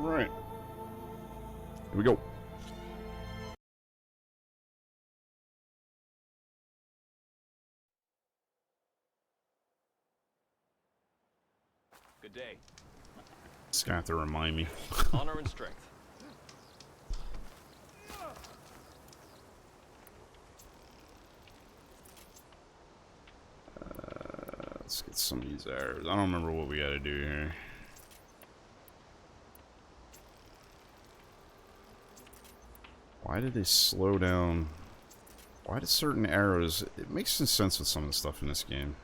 Alright. Here we go. Good day. It's gonna have to remind me. Honor and strength. Let's get some of these arrows. I don't remember what we gotta do here. Why did they slow down? Why do certain arrows... It makes some sense with some of the stuff in this game.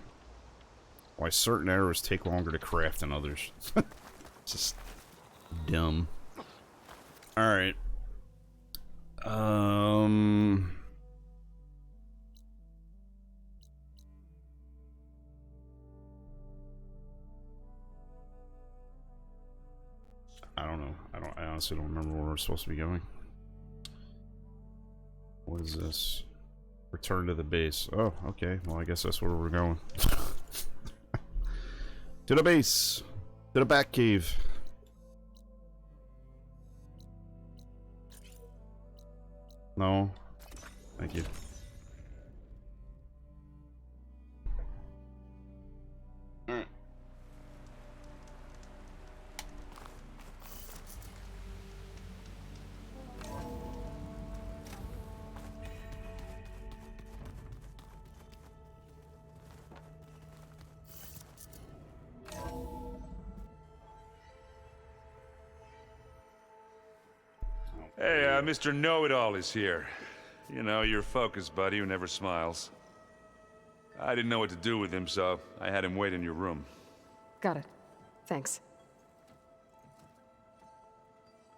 Why certain arrows take longer to craft than others. Just dumb. Alright. I don't know. I honestly don't remember where we're supposed to be going. What is this? Return to the base. Oh, okay. Well, I guess that's where we're going. To the base. To the back cave. No. Thank you. Alright. Hey, Mr. Know-It-All is here. You know, your focus buddy who never smiles. I didn't know what to do with him, so I had him wait in your room. Got it. Thanks.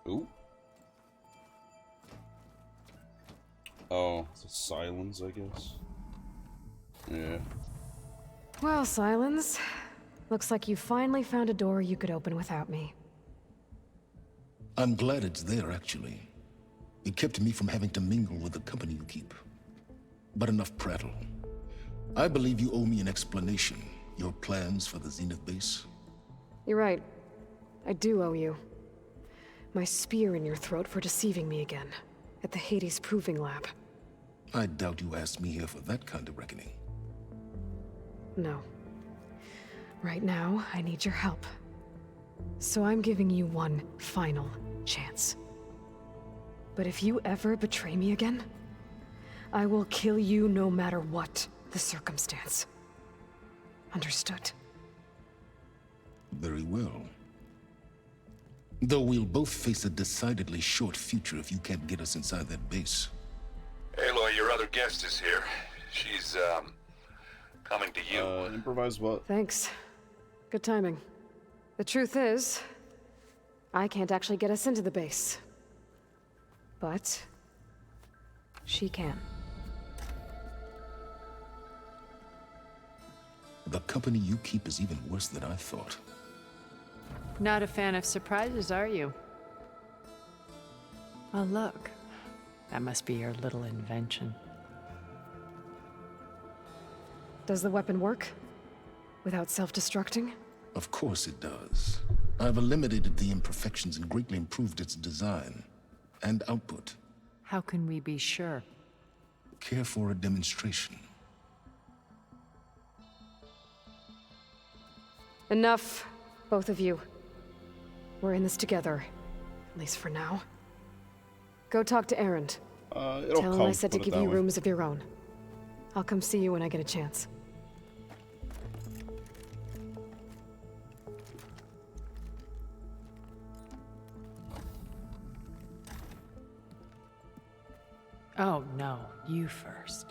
Ooh. Oh, it's a silence, I guess. Yeah. Well, Silence. Looks like you finally found a door you could open without me. I'm glad it's there, actually. It kept me from having to mingle with the company you keep. But enough prattle. I believe you owe me an explanation. Your plans for the Zenith base? You're right. I do owe you. My spear in your throat for deceiving me again. At the Hades Proving Lab. I doubt you asked me here for that kind of reckoning. No. Right now, I need your help. So I'm giving you one final chance. But if you ever betray me again, I will kill you no matter what the circumstance. Understood? Very well. Though we'll both face a decidedly short future if you can't get us inside that base. Aloy, your other guest is here. She's, coming to you. Improvise what? Thanks. Good timing. The truth is, I can't actually get us into the base. But she can. The company you keep is even worse than I thought. Not a fan of surprises, are you? Oh, look. That must be your little invention. Does the weapon work? Without self-destructing? Of course it does. I've eliminated the imperfections and greatly improved its design and output. How can we be sure? Care for a demonstration? Enough, both of you. We're in this together, at least for now. Go talk to Erend. Tell him I said to give you rooms of your own. I'll come see you when I get a chance. Oh, no. You first.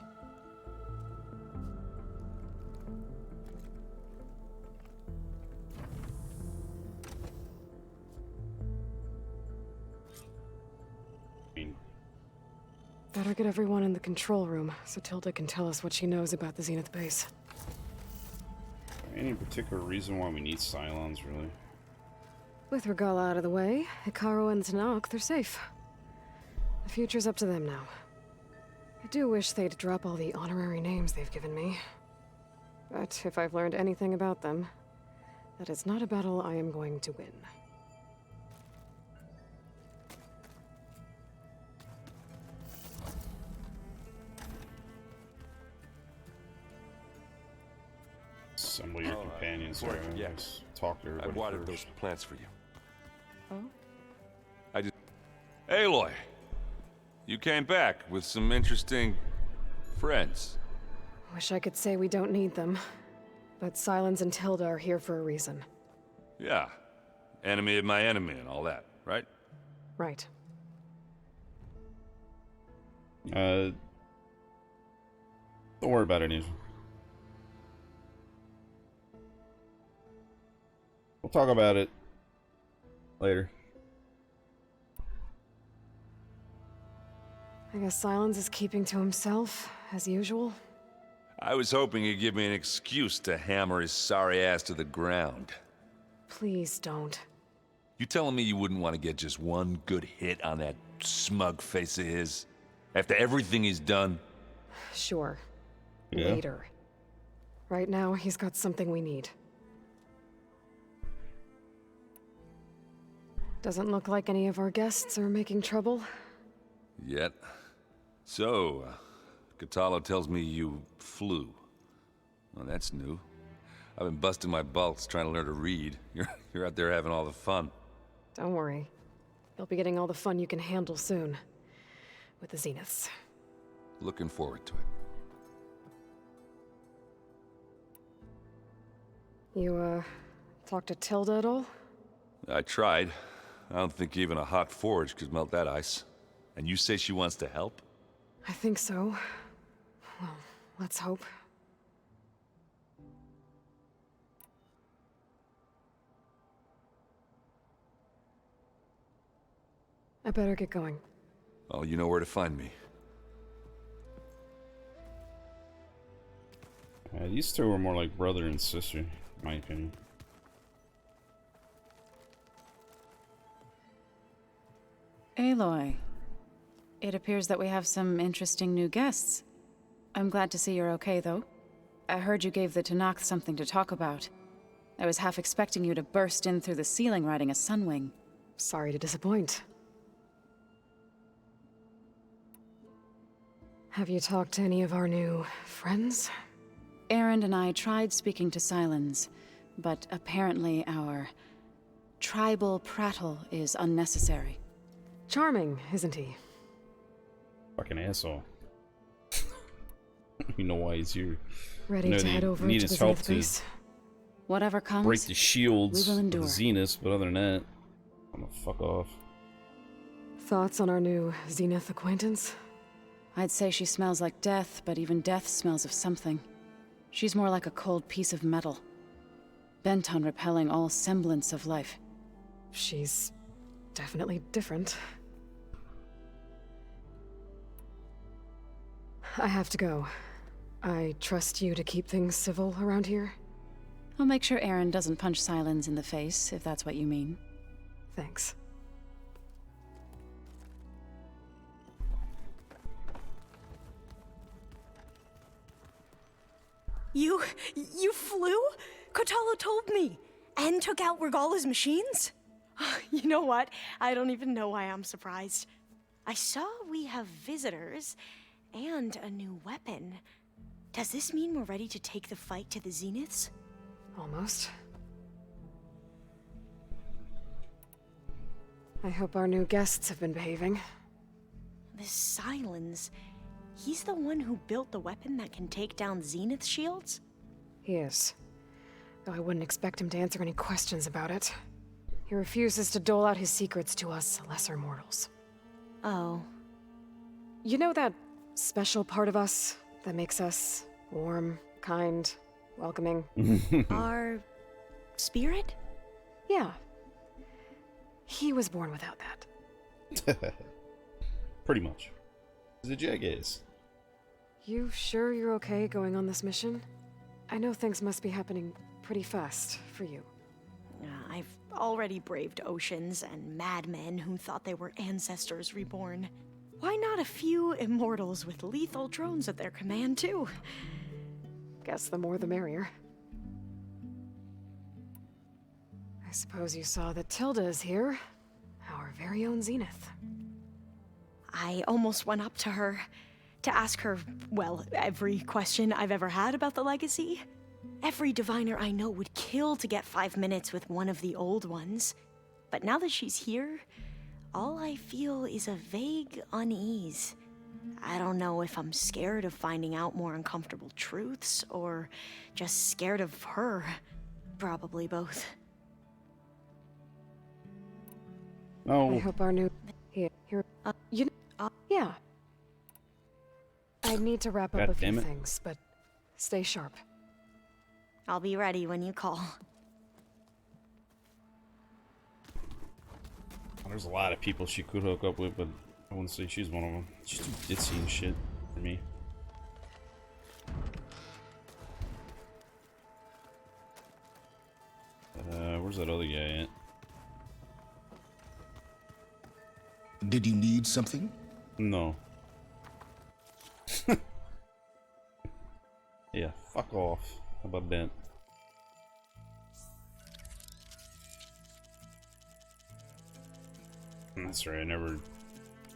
Better get everyone in the control room, so Tilda can tell us what she knows about the Zenith base. Any particular reason why we need Cylons, really? With Regala out of the way, Hikaru and Tanakh, they're safe. The future's up to them now. I do wish they'd drop all the honorary names they've given me. But if I've learned anything about them, that is not a battle I am going to win. Assemble your companions. So yeah. let's talk to I everybody watered first. those plants for you. Oh? I just... Aloy! You came back with some interesting... friends. Wish I could say we don't need them. But Silence and Tilda are here for a reason. Yeah. Enemy of my enemy and all that, right? Right. Don't worry about it, Nisha. We'll talk about it later. I guess Silence is keeping to himself, as usual. I was hoping he'd give me an excuse to hammer his sorry ass to the ground. Please don't. You telling me you wouldn't want to get just one good hit on that smug face of his? After everything he's done? Sure. Yeah. Later. Right now, he's got something we need. Doesn't look like any of our guests are making trouble. Yet. So, Catalo tells me you flew. Well, that's new. I've been busting my balls trying to learn to read. You're out there having all the fun. Don't worry. You'll be getting all the fun you can handle soon. With the Zeniths. Looking forward to it. You, talked to Tilda at all? I tried. I don't think even a hot forge could melt that ice. And you say she wants to help? I think so. Well, let's hope. I better get going. Oh, you know where to find me. These two are more like brother and sister, in my opinion. Aloy, it appears that we have some interesting new guests. I'm glad to see you're okay, though. I heard you gave the Tanakh something to talk about. I was half expecting you to burst in through the ceiling riding a sunwing. Sorry to disappoint. Have you talked to any of our new friends? Aaron and I tried speaking to Silence, but apparently our tribal prattle is unnecessary. Charming, isn't he? Fucking asshole. You know why he's here. Ready You know, to they head over need to his the help Zenith to base? Whatever comes, break the shields we will of the endure. Zeniths, but other than that, I'm gonna fuck off. Thoughts on our new Zenith acquaintance? I'd say she smells like death, but even death smells of something. She's more like a cold piece of metal, bent on repelling all semblance of life. She's definitely different. I have to go. I trust you to keep things civil around here. I'll make sure Aaron doesn't punch Silence in the face, if that's what you mean. Thanks. You flew? Kotalo told me. And took out Regala's machines? You know what? I don't even know why I'm surprised. I saw we have visitors and a new weapon. Does this mean we're ready to take the fight to the Zeniths? Almost. I hope our new guests have been behaving. This Silence, he's the one who built the weapon that can take down Zenith shields? He is. Though I wouldn't expect him to answer any questions about it. He refuses to dole out his secrets to us lesser mortals. Oh. You know that special part of us that makes us warm, kind, welcoming? Our spirit? Yeah. He was born without that. Pretty much. He's a jackass. You sure you're okay going on this mission? I know things must be happening pretty fast for you. I've already braved oceans and madmen who thought they were ancestors reborn. Why not a few immortals with lethal drones at their command, too? Guess the more the merrier. I suppose you saw that Tilda is here. Our very own Zenith. I almost went up to her to ask her, well, every question I've ever had about the legacy. Every diviner I know would kill to get 5 minutes with one of the old ones. But now that she's here, all I feel is a vague unease. I don't know if I'm scared of finding out more uncomfortable truths, or just scared of her. Probably both. I Oh, hope our new... Here, yeah. I need to wrap up God a few damn it. things, but stay sharp. I'll be ready when you call. there's a lot of people she could hook up with, but I wouldn't say she's one of them. She's too ditzy and shit for me. Where's that other guy at? Did you need something? No. Yeah, fuck off. How about that? That's right, I never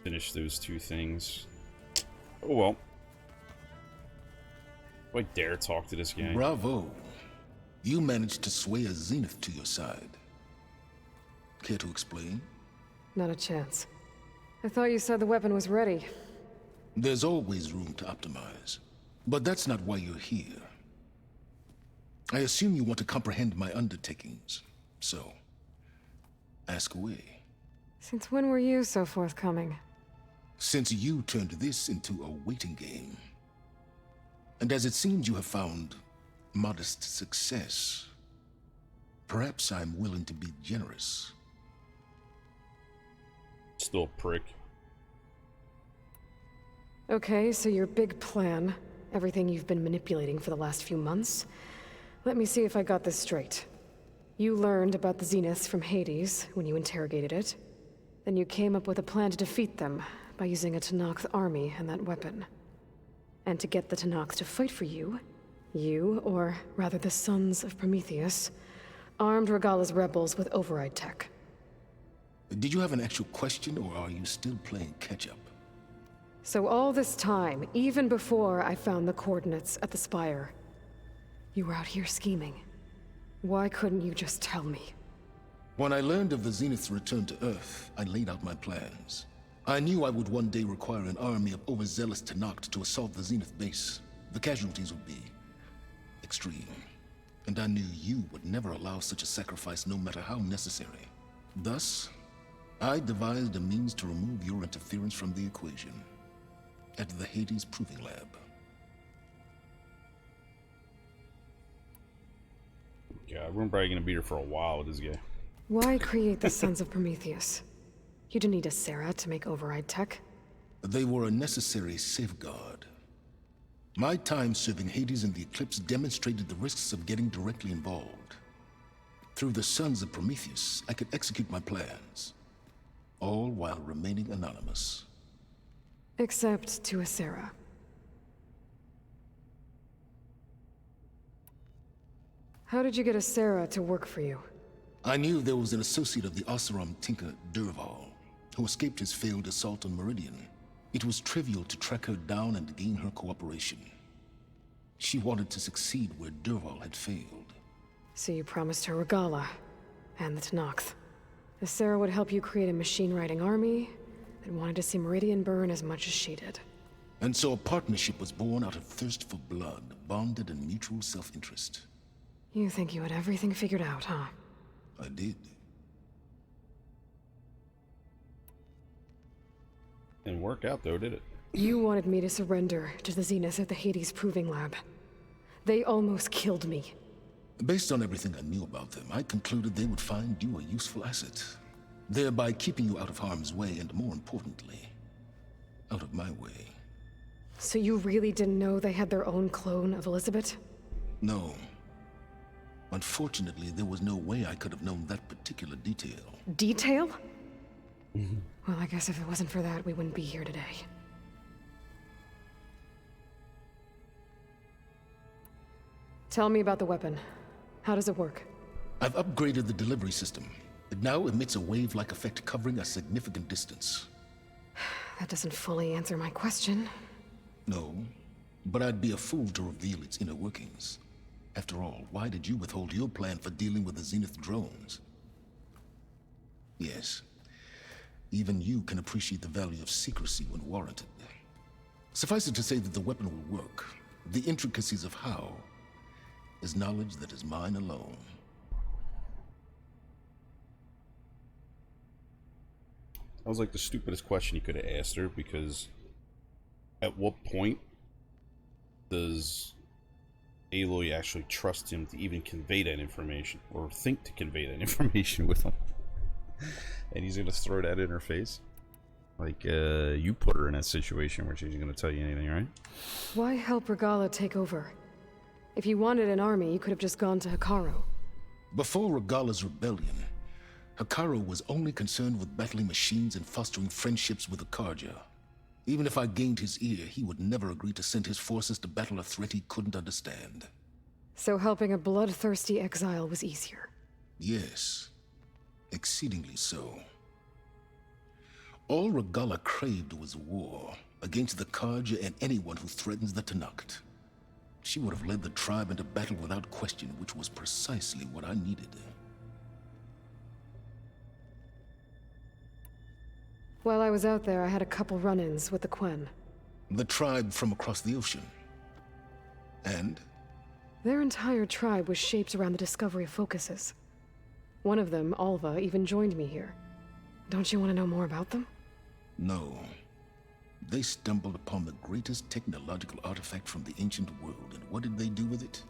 finished those two things. Oh well. Do I dare talk to this guy? Bravo. You managed to sway a Zenith to your side. Care to explain? Not a chance. I thought you said the weapon was ready. There's always room to optimize. But that's not why you're here. I assume you want to comprehend my undertakings. So, ask away. Since when were you so forthcoming? Since you turned this into a waiting game. And as it seems you have found modest success, perhaps I'm willing to be generous. Still a prick. Okay, so your big plan, everything you've been manipulating for the last few months. Let me see if I got this straight. You learned about the Zeniths from Hades when you interrogated it. Then you came up with a plan to defeat them by using a Tenakth army and that weapon. And to get the Tenakth to fight for you, or rather the Sons of Prometheus, armed Regalla's rebels with override tech. Did you have an actual question, or are you still playing catch-up? So all this time, even before I found the coordinates at the Spire, you were out here scheming. Why couldn't you just tell me? When I learned of the Zenith's return to Earth, I laid out my plans. I knew I would one day require an army of overzealous Tenakth to assault the Zenith base. The casualties would be extreme. And I knew you would never allow such a sacrifice, no matter how necessary. Thus, I devised a means to remove your interference from the equation. At the Hades Proving Lab. God, we're probably gonna be here for a while with this guy. Why create the Sons of Prometheus? You didn't need a Sarah to make override tech. They were a necessary safeguard. My time serving Hades in the Eclipse demonstrated the risks of getting directly involved. Through the Sons of Prometheus, I could execute my plans, all while remaining anonymous. Except to a Sarah. How did you get a Sarah to work for you? I knew there was an associate of the Oseram tinker, Durval, who escaped his failed assault on Meridian. It was trivial to track her down and gain her cooperation. She wanted to succeed where Durval had failed. So you promised her Regalla, and the Tenakth. A Sarah would help you create a machine-riding army that wanted to see Meridian burn as much as she did. And so a partnership was born out of thirst for blood, bonded in mutual self-interest. You think you had everything figured out, huh? I did. Didn't work out though, did it? You wanted me to surrender to the Zenith at the Hades Proving Lab. They almost killed me. Based on everything I knew about them, I concluded they would find you a useful asset, thereby keeping you out of harm's way and, more importantly, out of my way. So you really didn't know they had their own clone of Elizabeth? No. Unfortunately, there was no way I could have known that particular detail. Detail? Well, I guess if it wasn't for that, we wouldn't be here today. Tell me about the weapon. How does it work? I've upgraded the delivery system. It now emits a wave-like effect covering a significant distance. That doesn't fully answer my question. No, but I'd be a fool to reveal its inner workings. After all, why did you withhold your plan for dealing with the Zenith drones? Yes, even you can appreciate the value of secrecy when warranted. Suffice it to say that the weapon will work. The intricacies of how is knowledge that is mine alone. That was like the stupidest question you could have asked her, because at what point does Aloy actually trust him to even convey that information, or think to convey that information with him? And he's gonna throw that in her face? Like, you put her in that situation where she's gonna tell you anything, right? Why help Regala take over? If you wanted an army, you could have just gone to Hikaru. Before Regala's rebellion, Hikaru was only concerned with battling machines and fostering friendships with the Karja. Even if I gained his ear, he would never agree to send his forces to battle a threat he couldn't understand. So helping a bloodthirsty exile was easier. Yes, exceedingly so. All Regala craved was war against the Karja and anyone who threatens the Tenakth. She would have led the tribe into battle without question, which was precisely what I needed. While I was out there, I had a couple run-ins with the Quen. The tribe from across the ocean. And? Their entire tribe was shaped around the discovery of focuses. One of them, Alva, even joined me here. Don't you want to know more about them? No. They stumbled upon the greatest technological artifact from the ancient world, and what did they do with it?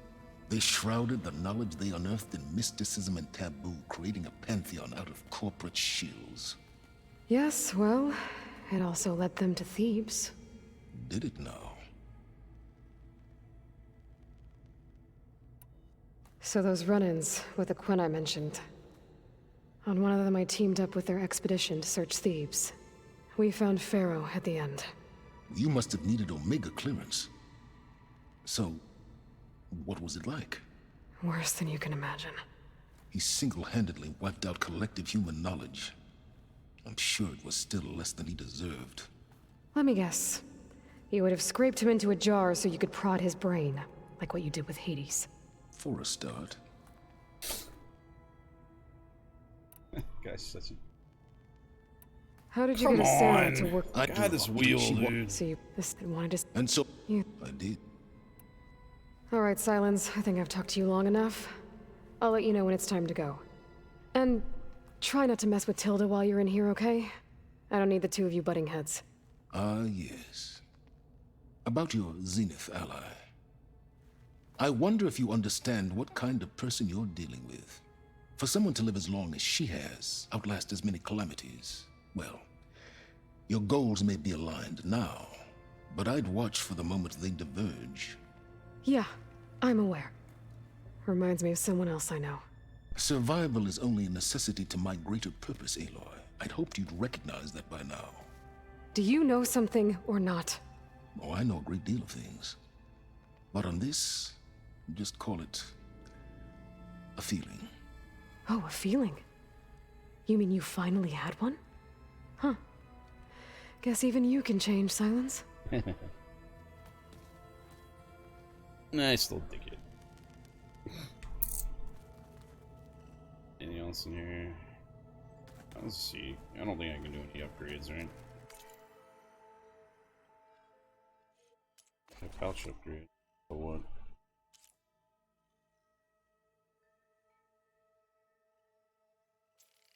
They shrouded the knowledge they unearthed in mysticism and taboo, creating a pantheon out of corporate shills. Yes, well, it also led them to Thebes. Did it now? So those run-ins with the Quen I mentioned. On one of them I teamed up with their expedition to search Thebes. We found Pharaoh at the end. You must have needed Omega clearance. So, what was it like? Worse than you can imagine. He single-handedly wiped out collective human knowledge. I'm sure it was still less than he deserved. Let me guess. You would have scraped him into a jar so you could prod his brain, like what you did with Hades. For a start. Guy's such a... How did you Come get a Sarah on. to work? I God, this wheel, dude. So you wanted to... And so, You... I did. Alright, Silence. I think I've talked to you long enough. I'll let you know when it's time to go. And try not to mess with Tilda while you're in here, okay? I don't need the two of you butting heads. Ah, yes. About your Zenith ally. I wonder if you understand what kind of person you're dealing with. For someone to live as long as she has, outlast as many calamities, well, your goals may be aligned now, but I'd watch for the moment they diverge. Yeah, I'm aware. Reminds me of someone else I know. Survival is only a necessity to my greater purpose, Aloy. I'd hoped you'd recognize that by now. Do you know something or not? Oh, I know a great deal of things. But on this, just call it a feeling. Oh, a feeling. You mean you finally had one? Huh. Guess even you can change, Silence. Nice little dickhead. Anything else in here? Let's see. I don't think I can do any upgrades, right? A pouch upgrade. For what?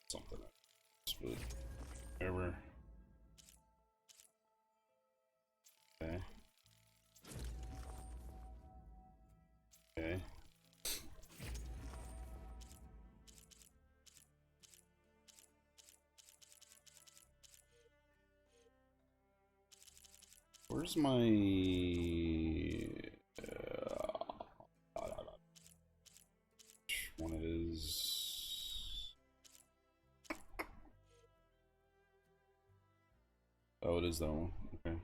Something else, but whatever. Okay. Okay. Where's my one it is? Oh, it is that one. Okay.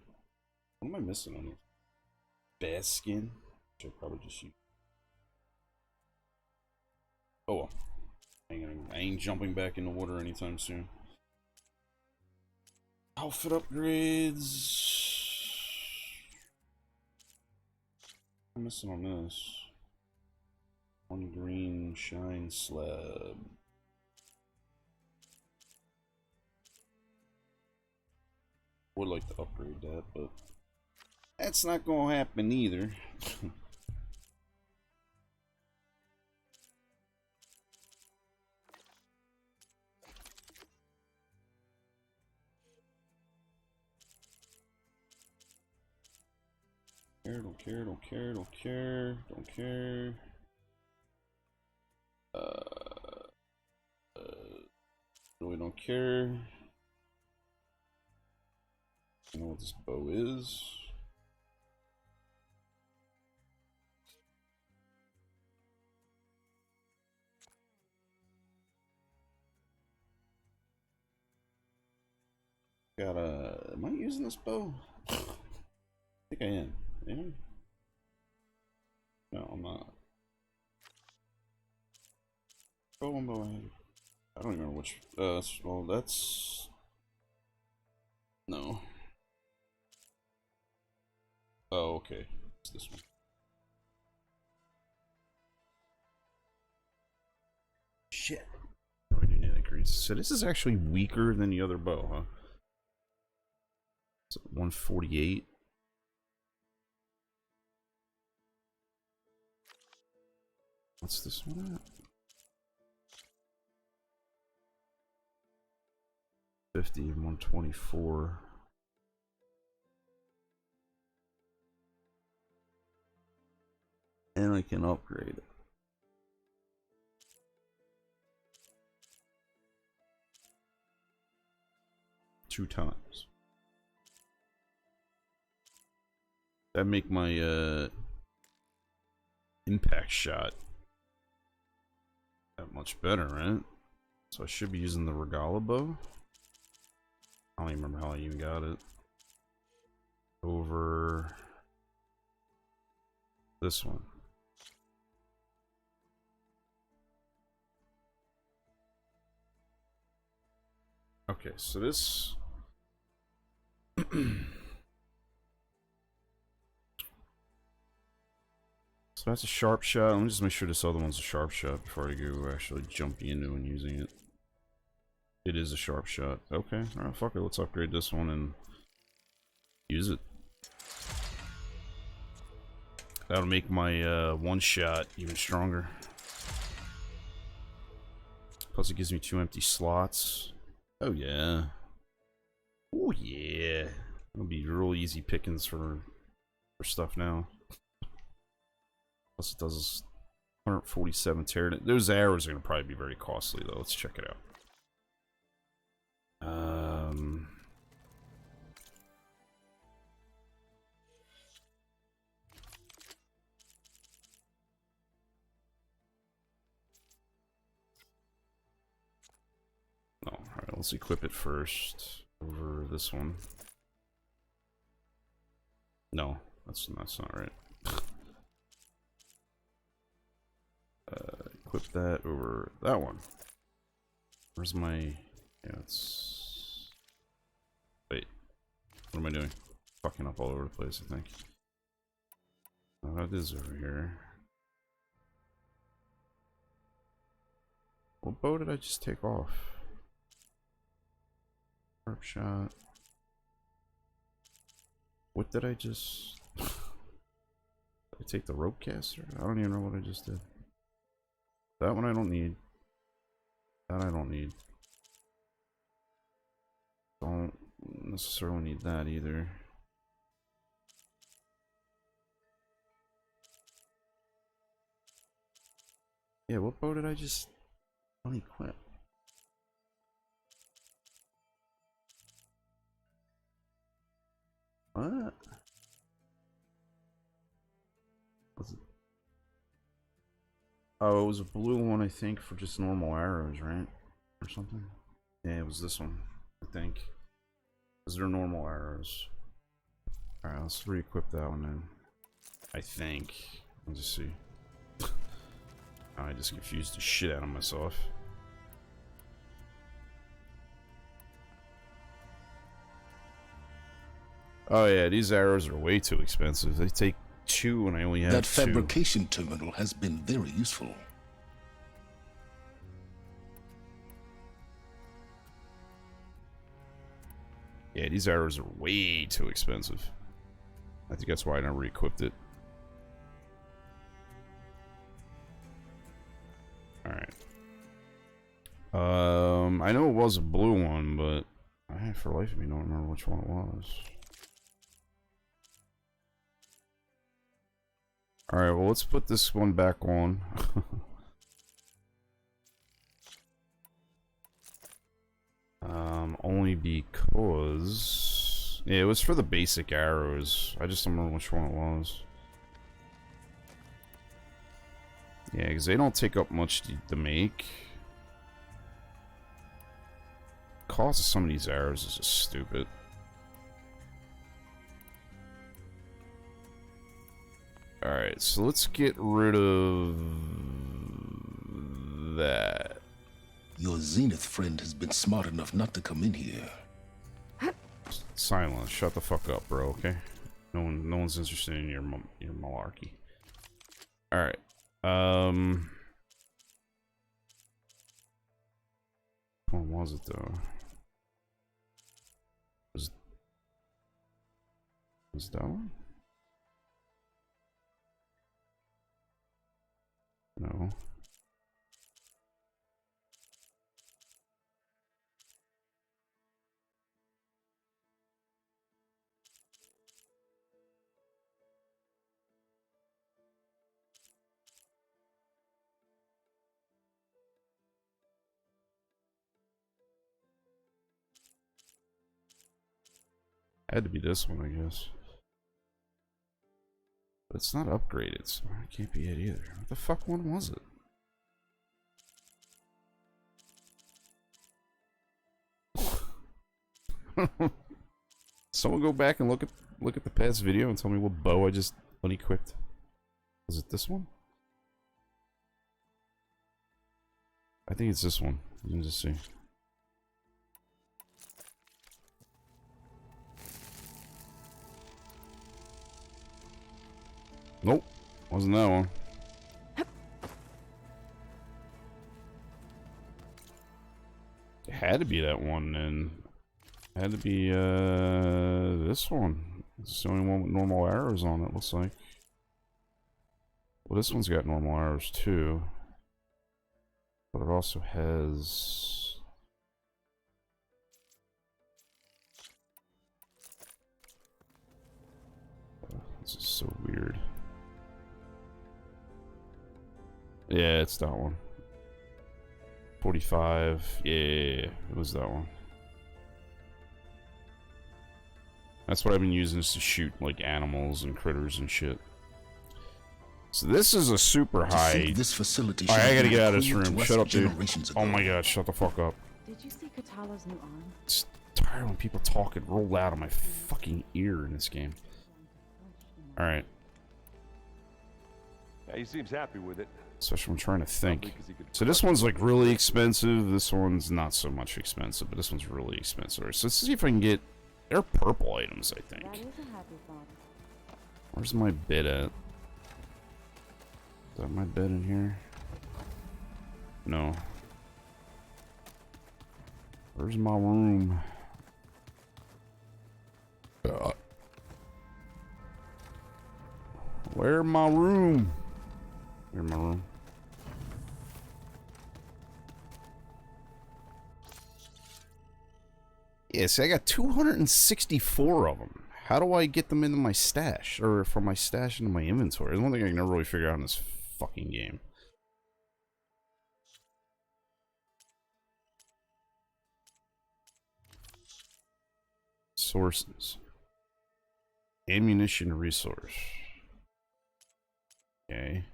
What am I missing on this? Bass skin? Which I probably just use. Oh well. I ain't jumping back in the water anytime soon. Outfit upgrades. I'm missing on this. One green shine slab. Would like to upgrade that, but that's not gonna happen either. Don't care, don't care, don't care, don't care. Really don't care. I know what this bow is. Am I using this bow? I think I am. Yeah? No, I'm not. Oh, I'm going. I don't even remember which. Well, that's. No. Oh, okay. It's this one. Shit. Probably didn't need that grease. So this is actually weaker than the other bow, huh? It's 148. What's this one at? 50, 124. And I can upgrade it. Two times. That make my impact shot that much better, right? So I should be using the Regala bow. I don't even remember how I even got it. Over this one. Okay, so this so that's a sharp shot. Let me just make sure this other one's a sharp shot before I go actually jumping into and using it. It is a sharp shot. Okay, alright, fuck it. Let's upgrade this one and use it. That'll make my one shot even stronger. Plus, it gives me 2 empty slots. Oh yeah. Oh yeah. It'll be real easy pickings for stuff now. Plus, it does 147 tear. Those arrows are gonna probably be very costly though. Let's check it out. Oh, alright, let's equip it first over this one. No, that's not right. Equip that over that one. Where's my... Yeah, it's... Wait. What am I doing? Fucking up all over the place, I think. Oh, it is over here. What bow did I just take off? Sharp shot. What did I just... Did I take the rope caster? I don't even know what I just did. That one I don't need. That I don't need. Don't necessarily need that either. Yeah, what bow did I just unequip? What? Was it? Oh, it was a blue one, I think, for just normal arrows, right? Or something? Yeah, it was this one, I think. Because they're normal arrows. Alright, let's re-equip that one then. I think. Let's just see. I just confused the shit out of myself. Oh yeah, these arrows are way too expensive. They take 2 and I only have That 2. fabrication terminal has been very useful. Yeah, these arrows are way too expensive. I think that's why I never equipped it. Alright. I know it was a blue one, but I for the life of me don't remember which one it was. Alright, well let's put this one back on. Only because... Yeah, it was for the basic arrows. I just don't remember which one it was. Yeah, because they don't take up much to make. Cost of some of these arrows is just stupid. Alright, so let's get rid of that. Your Zenith friend has been smart enough not to come in here. Silence. Shut the fuck up, bro. Okay. No one's interested in your malarkey. All right. Which one was it though? Was that one? No. Had to be this one, I guess. But it's not upgraded, so it can't be it either. What the fuck one was it? Someone go back and look at the past video and tell me what bow I just unequipped. Was it this one? I think it's this one. Let me just see. Nope, wasn't that one. It had to be that one, and it had to be this one. It's the only one with normal arrows on it, looks like. Well, this one's got normal arrows too, but it also has. This is so weird. Yeah, it's that one. 45. Yeah, it was that one. That's what I've been using is to shoot like animals and critters and shit. So this is a super high. This facility. Alright, I gotta get out of this approved room. to us Shut up, dude. generations ago. Oh my god, shut the fuck up. Did you see Katala's new arm? It's tired when people talk and roll out of my fucking ear in this game. Alright. Yeah, he seems happy with it. Especially when I'm trying to think. So this one's like really expensive. This one's not so much expensive, but this one's really expensive. So let's see if I can get. They're purple items, I think. That is a happy thought. Where's my bed at? Is that my bed in here? No. Where's my room? Where my room? Where's my room? Yeah, see, I got 264 of them. How do I get them into my stash? Or from my stash into my inventory? There's one thing I can never really figure out in this fucking game. Sources. Ammunition resource. Okay.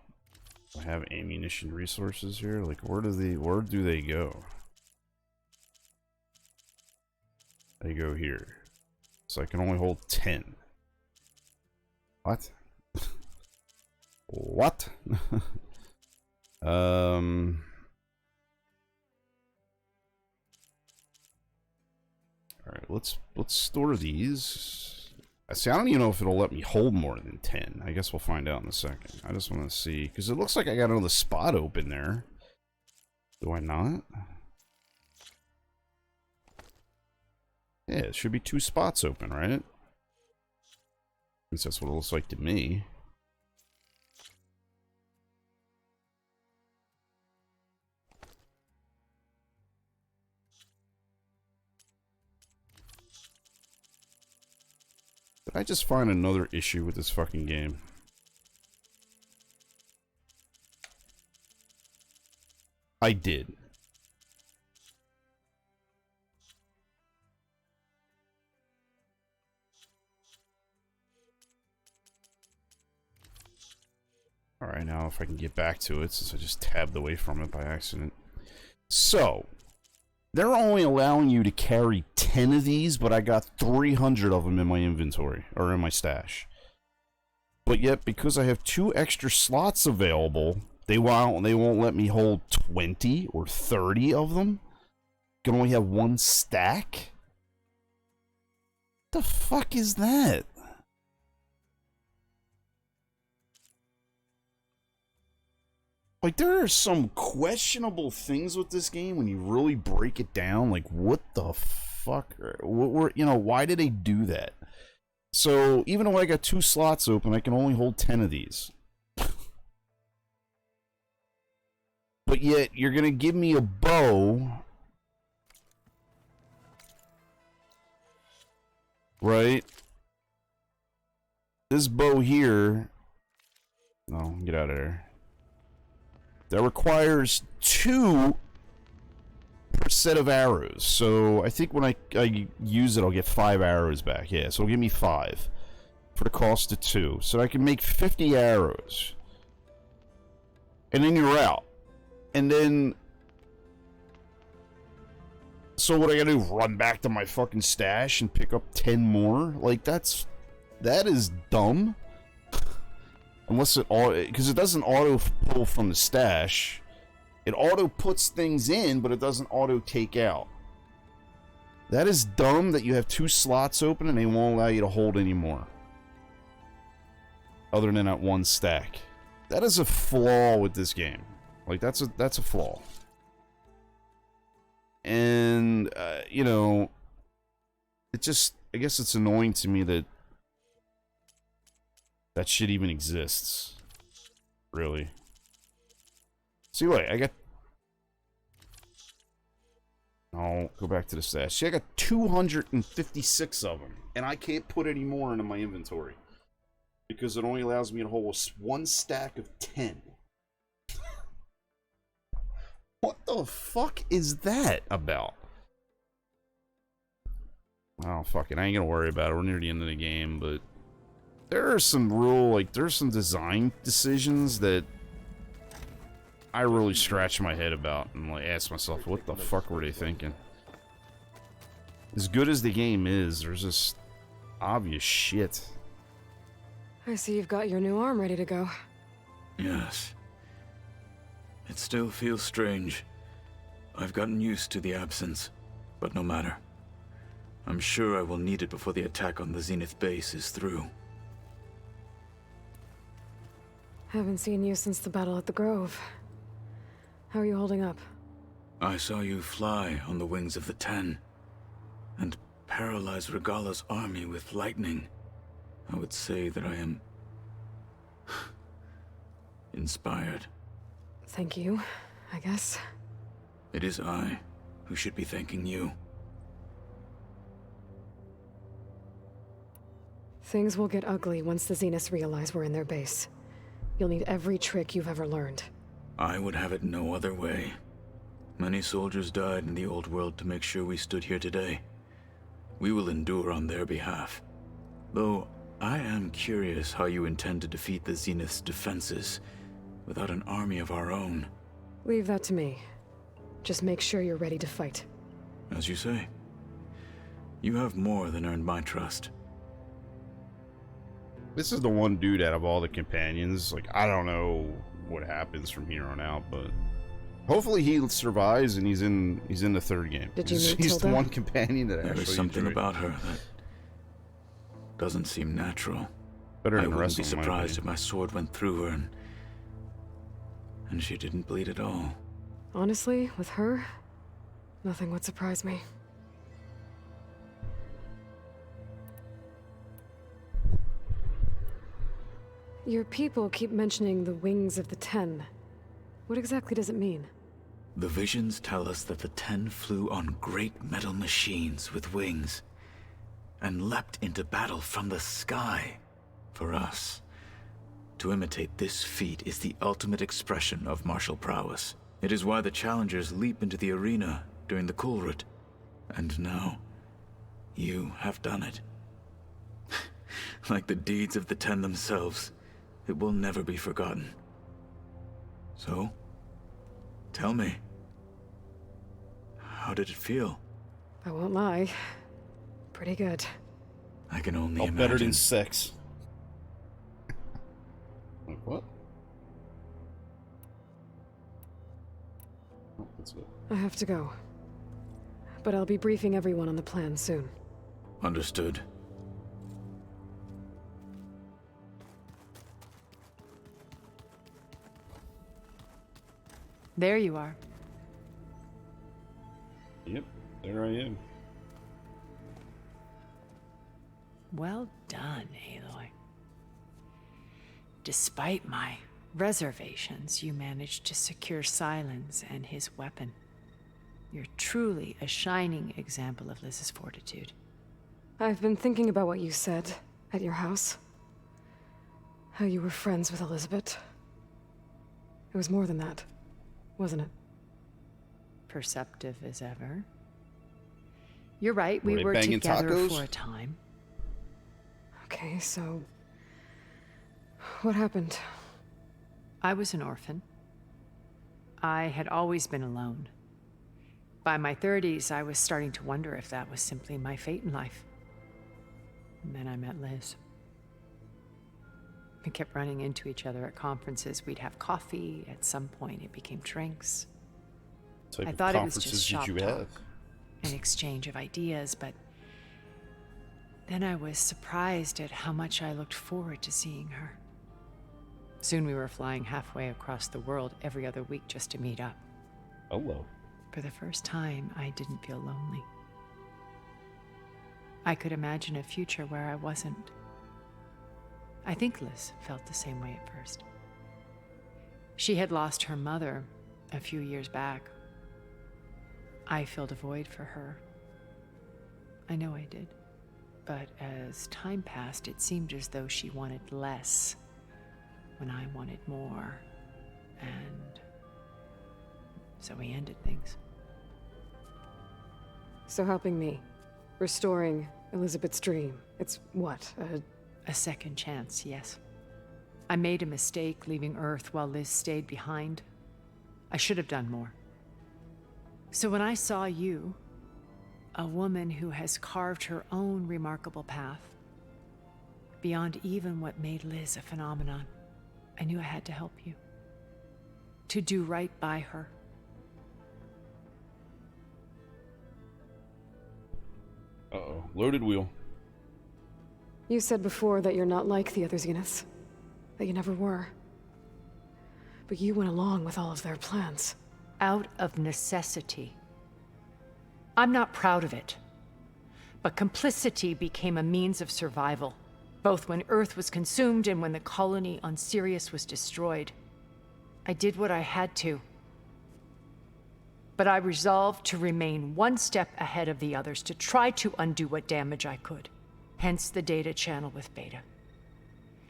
I have ammunition resources here. Like, where do they go? They go here. So I can only hold 10. What? What? Alright, let's store these. See, I don't even know if it'll let me hold more than 10. I guess we'll find out in a second. I just want to see, because it looks like I got another spot open there. Do I not? Yeah, it should be 2 spots open, right? At least that's what it looks like to me. Did I just find another issue with this fucking game? I did. Alright, now if I can get back to it, since I just tabbed away from it by accident. So, they're only allowing you to carry 10 of these, but I got 300 of them in my inventory, or in my stash. But yet, because I have 2 extra slots available, they won't let me hold 20 or 30 of them. You can only have 1 stack? What the fuck is that? Like, there are some questionable things with this game when you really break it down. Like, what the fuck? You know, why did they do that? So, even though I got 2 slots open, I can only hold 10 of these. But yet, you're gonna give me a bow. Right? This bow here. No, get out of there. That requires 2 per set of arrows. So I think when I use it, I'll get 5 arrows back. Yeah, so it'll give me 5 for the cost of 2. So I can make 50 arrows. And then you're out. And then... So what I gotta do? Run back to my fucking stash and pick up 10 more? Like, that is dumb. Unless it because it doesn't auto pull from the stash. It auto puts things in, but it doesn't auto take out. That is dumb that you have 2 slots open and they won't allow you to hold any more. Other than that 1 stack. That is a flaw with this game. Like, that's a flaw. And you know, it just, I guess it's annoying to me that that shit even exists. Really. See, wait, I got... Oh, go back to the stash. See, I got 256 of them. And I can't put any more into my inventory. Because it only allows me to hold 1 stack of 10. What the fuck is that about? Oh, fuck it. I ain't gonna worry about it. We're near the end of the game, but... There are some there's some design decisions that I really scratch my head about and like ask myself, what the fuck were they thinking? As good as the game is, there's just obvious shit. I see you've got your new arm ready to go. Yes. It still feels strange. I've gotten used to the absence, but no matter. I'm sure I will need it before the attack on the Zenith base is through. Haven't seen you since the battle at the Grove. How are you holding up? I saw you fly on the wings of the Ten, and paralyze Regala's army with lightning. I would say that I am... inspired. Thank you, I guess. It is I who should be thanking you. Things will get ugly once the Zeniths realize we're in their base. You'll need every trick you've ever learned. I would have it no other way. Many soldiers died in the old world to make sure we stood here today. We will endure on their behalf. Though, I am curious how you intend to defeat the Zenith's defenses without an army of our own. Leave that to me. Just make sure you're ready to fight. As you say. You have more than earned my trust. This is the one dude out of all the companions. Like, I don't know what happens from here on out, but hopefully he survives and he's in the 3rd game. Did you meet He's the Tilda? one companion that There actually is something enjoyed. about her doesn't seem natural. Better I than wouldn't be wrestling, in my surprised if opinion. my sword went through her and she didn't bleed at all. Honestly, with her, nothing would surprise me. Your people keep mentioning the wings of the Ten. What exactly does it mean? The visions tell us that the Ten flew on great metal machines with wings and leapt into battle from the sky. For us, to imitate this feat is the ultimate expression of martial prowess. It is why the challengers leap into the arena during the Kulrut. And now, you have done it. Like the deeds of the Ten themselves, it will never be forgotten. So, tell me, how did it feel? I won't lie. Pretty good. I can only Oh, imagine. better than sex. Like, what? Oh, that's it. I have to go. But I'll be briefing everyone on the plan soon. Understood. There you are. Yep, there I am. Well done, Aloy. Despite my reservations, you managed to secure Silence and his weapon. You're truly a shining example of Liz's fortitude. I've been thinking about what you said at your house. How you were friends with Elizabeth. It was more than that, wasn't it? Perceptive as ever. You're right, Were we they were banging together tacos? for a time. Okay, so... what happened? I was an orphan. I had always been alone. By my 30s, I was starting to wonder if that was simply my fate in life. And then I met Liz. We kept running into each other at conferences. We'd have coffee. At some point, it became drinks. Type I of thought it was just conferences shop did you talk, have? an exchange of ideas, but then I was surprised at how much I looked forward to seeing her. Soon we were flying halfway across the world every other week just to meet up. Hello. For the first time, I didn't feel lonely. I could imagine a future where I wasn't. I think Liz felt the same way at first. She had lost her mother a few years back. I filled a void for her. I know I did. But as time passed, it seemed as though she wanted less when I wanted more. And so we ended things. So helping me. Restoring Elizabeth's dream. It's what, A second chance, yes. I made a mistake leaving Earth while Liz stayed behind. I should have done more. So when I saw you, a woman who has carved her own remarkable path, beyond even what made Liz a phenomenon, I knew I had to help you. To do right by her. Uh-oh. Loaded wheel. You said before that you're not like the other Zeniths. That you never were. But you went along with all of their plans. Out of necessity. I'm not proud of it. But complicity became a means of survival, both when Earth was consumed and when the colony on Sirius was destroyed. I did what I had to. But I resolved to remain one step ahead of the others, to try to undo what damage I could. Hence the data channel with Beta.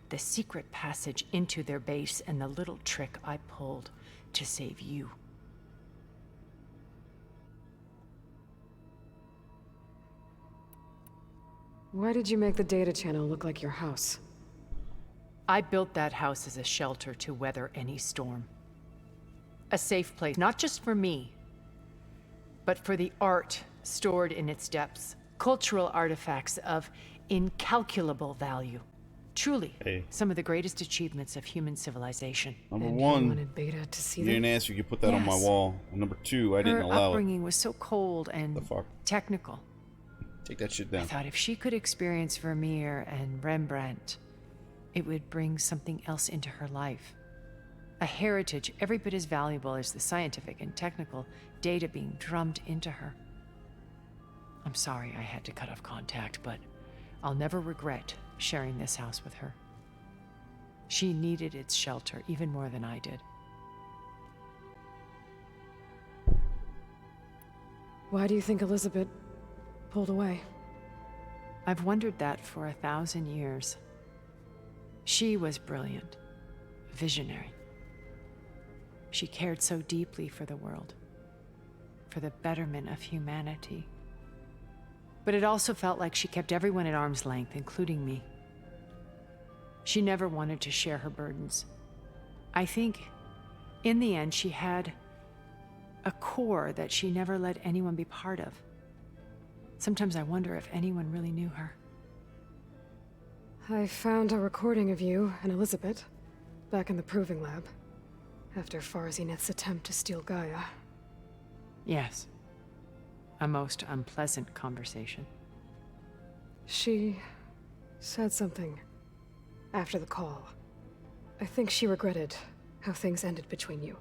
The secret passage into their base and the little trick I pulled to save you. Why did you make the data channel look like your house? I built that house as a shelter to weather any storm. A safe place, not just for me, but for the art stored in its depths. Cultural artifacts of incalculable value. Truly, Hey. some of the greatest achievements of human civilization. Number And you one, wanted Beta to see you them? didn't ask if you could put that on my Yes. wall. And number two, I didn't Her allow it. upbringing was so cold and The fuck? technical. Take that shit I down. thought if she could experience Vermeer and Rembrandt, it would bring something else into her life. A heritage every bit as valuable as the scientific and technical data being drummed into her. I'm sorry I had to cut off contact, but I'll never regret sharing this house with her. She needed its shelter even more than I did. Why do you think Elizabeth pulled away? I've wondered that for 1,000 years. She was brilliant, visionary. She cared so deeply for the world, for the betterment of humanity. But it also felt like she kept everyone at arm's length, including me. She never wanted to share her burdens. I think, in the end, she had a core that she never let anyone be part of. Sometimes I wonder if anyone really knew her. I found a recording of you and Elizabeth back in the proving lab after Farzineth's attempt to steal Gaia. Yes. A most unpleasant conversation. She said something after the call. I think she regretted how things ended between you.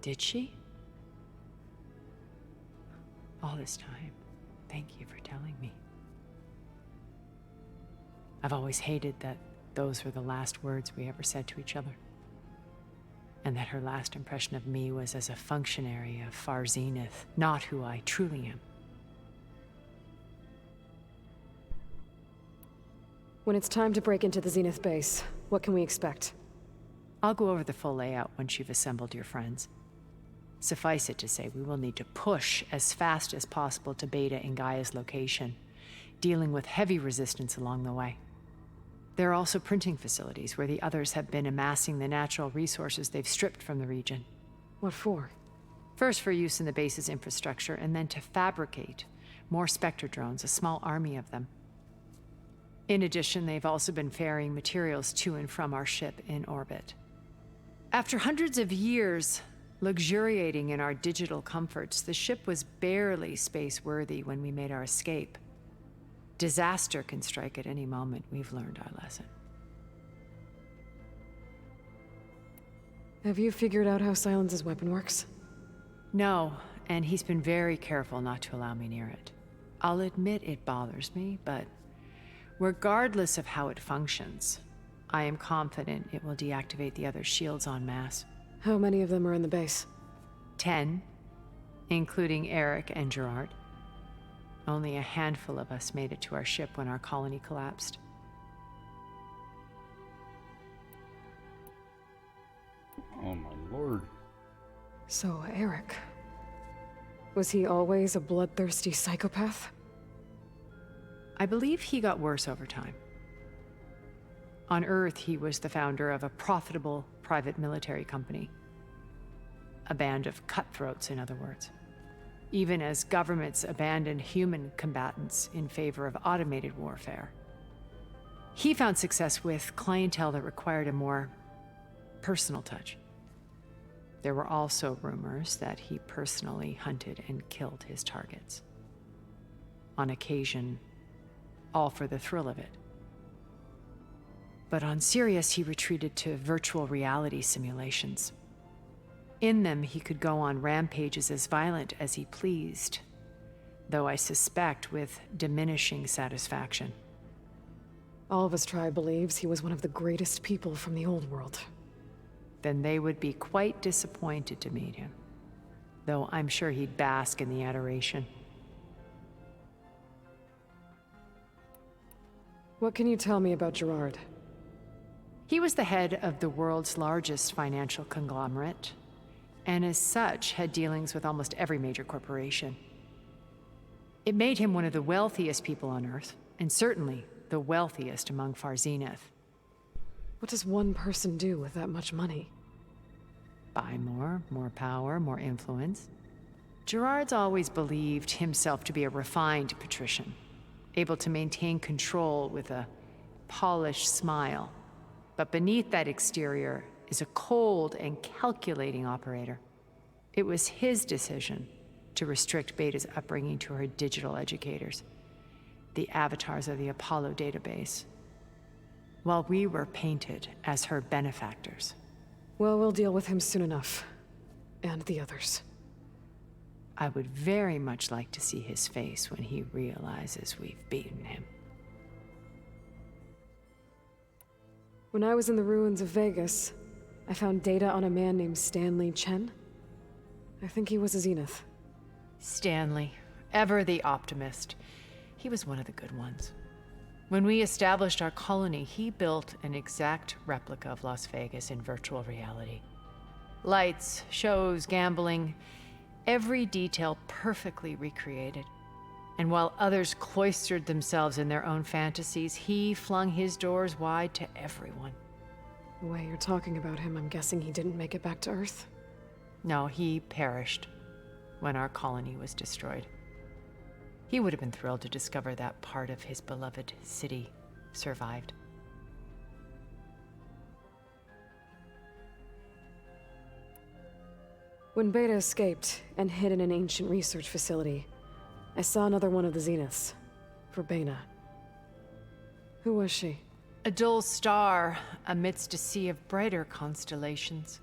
Did she? All this time, thank you for telling me. I've always hated that those were the last words we ever said to each other. And that her last impression of me was as a functionary of Far Zenith, not who I truly am. When it's time to break into the Zenith base, what can we expect? I'll go over the full layout once you've assembled your friends. Suffice it to say, we will need to push as fast as possible to Beta and Gaia's location, dealing with heavy resistance along the way. There are also printing facilities where the others have been amassing the natural resources they've stripped from the region. What for? First for use in the base's infrastructure, and then to fabricate more Spectre drones, a small army of them. In addition, they've also been ferrying materials to and from our ship in orbit. After hundreds of years luxuriating in our digital comforts, the ship was barely space-worthy when we made our escape. Disaster can strike at any moment. We've learned our lesson. Have you figured out how Silence's weapon works? No, and he's been very careful not to allow me near it. I'll admit it bothers me, but regardless of how it functions, I am confident it will deactivate the other shields en masse. How many of them are in the base? 10, including Eric and Gerard. Only a handful of us made it to our ship when our colony collapsed. Oh my lord. So, Eric. Was he always a bloodthirsty psychopath? I believe he got worse over time. On Earth, he was the founder of a profitable private military company. A band of cutthroats, in other words. Even as governments abandoned human combatants in favor of automated warfare. He found success with clientele that required a more personal touch. There were also rumors that he personally hunted and killed his targets. On occasion, all for the thrill of it. But on Sirius, he retreated to virtual reality simulations. In them, he could go on rampages as violent as he pleased, though I suspect with diminishing satisfaction. All of his tribe believes he was one of the greatest people from the old world. Then they would be quite disappointed to meet him, though I'm sure he'd bask in the adoration. What can you tell me about Gerard? He was the head of the world's largest financial conglomerate, and as such had dealings with almost every major corporation. It made him one of the wealthiest people on Earth, and certainly the wealthiest among Far Zenith. What does one person do with that much money? Buy more power, more influence. Gerard's always believed himself to be a refined patrician, able to maintain control with a polished smile. But beneath that exterior is a cold and calculating operator. It was his decision to restrict Beta's upbringing to her digital educators. the avatars of the Apollo database, while we were painted as her benefactors. Well, we'll deal with him soon enough. And the others. I would very much like to see his face when he realizes we've beaten him. When I was in the ruins of Vegas, I found data on a man named Stanley Chen. I think he was a Zenith. Stanley, ever the optimist. He was one of the good ones. When we established our colony, he built an exact replica of Las Vegas in virtual reality. Lights, shows, gambling, every detail perfectly recreated. And while others cloistered themselves in their own fantasies, he flung his doors wide to everyone. The way you're talking about him, I'm guessing he didn't make it back to Earth? No, he perished when our colony was destroyed. He would have been thrilled to discover that part of his beloved city survived. When Beta escaped and hid in an ancient research facility, I saw another one of the Zeniths, Verbena. Who was she? A dull star amidst a sea of brighter constellations.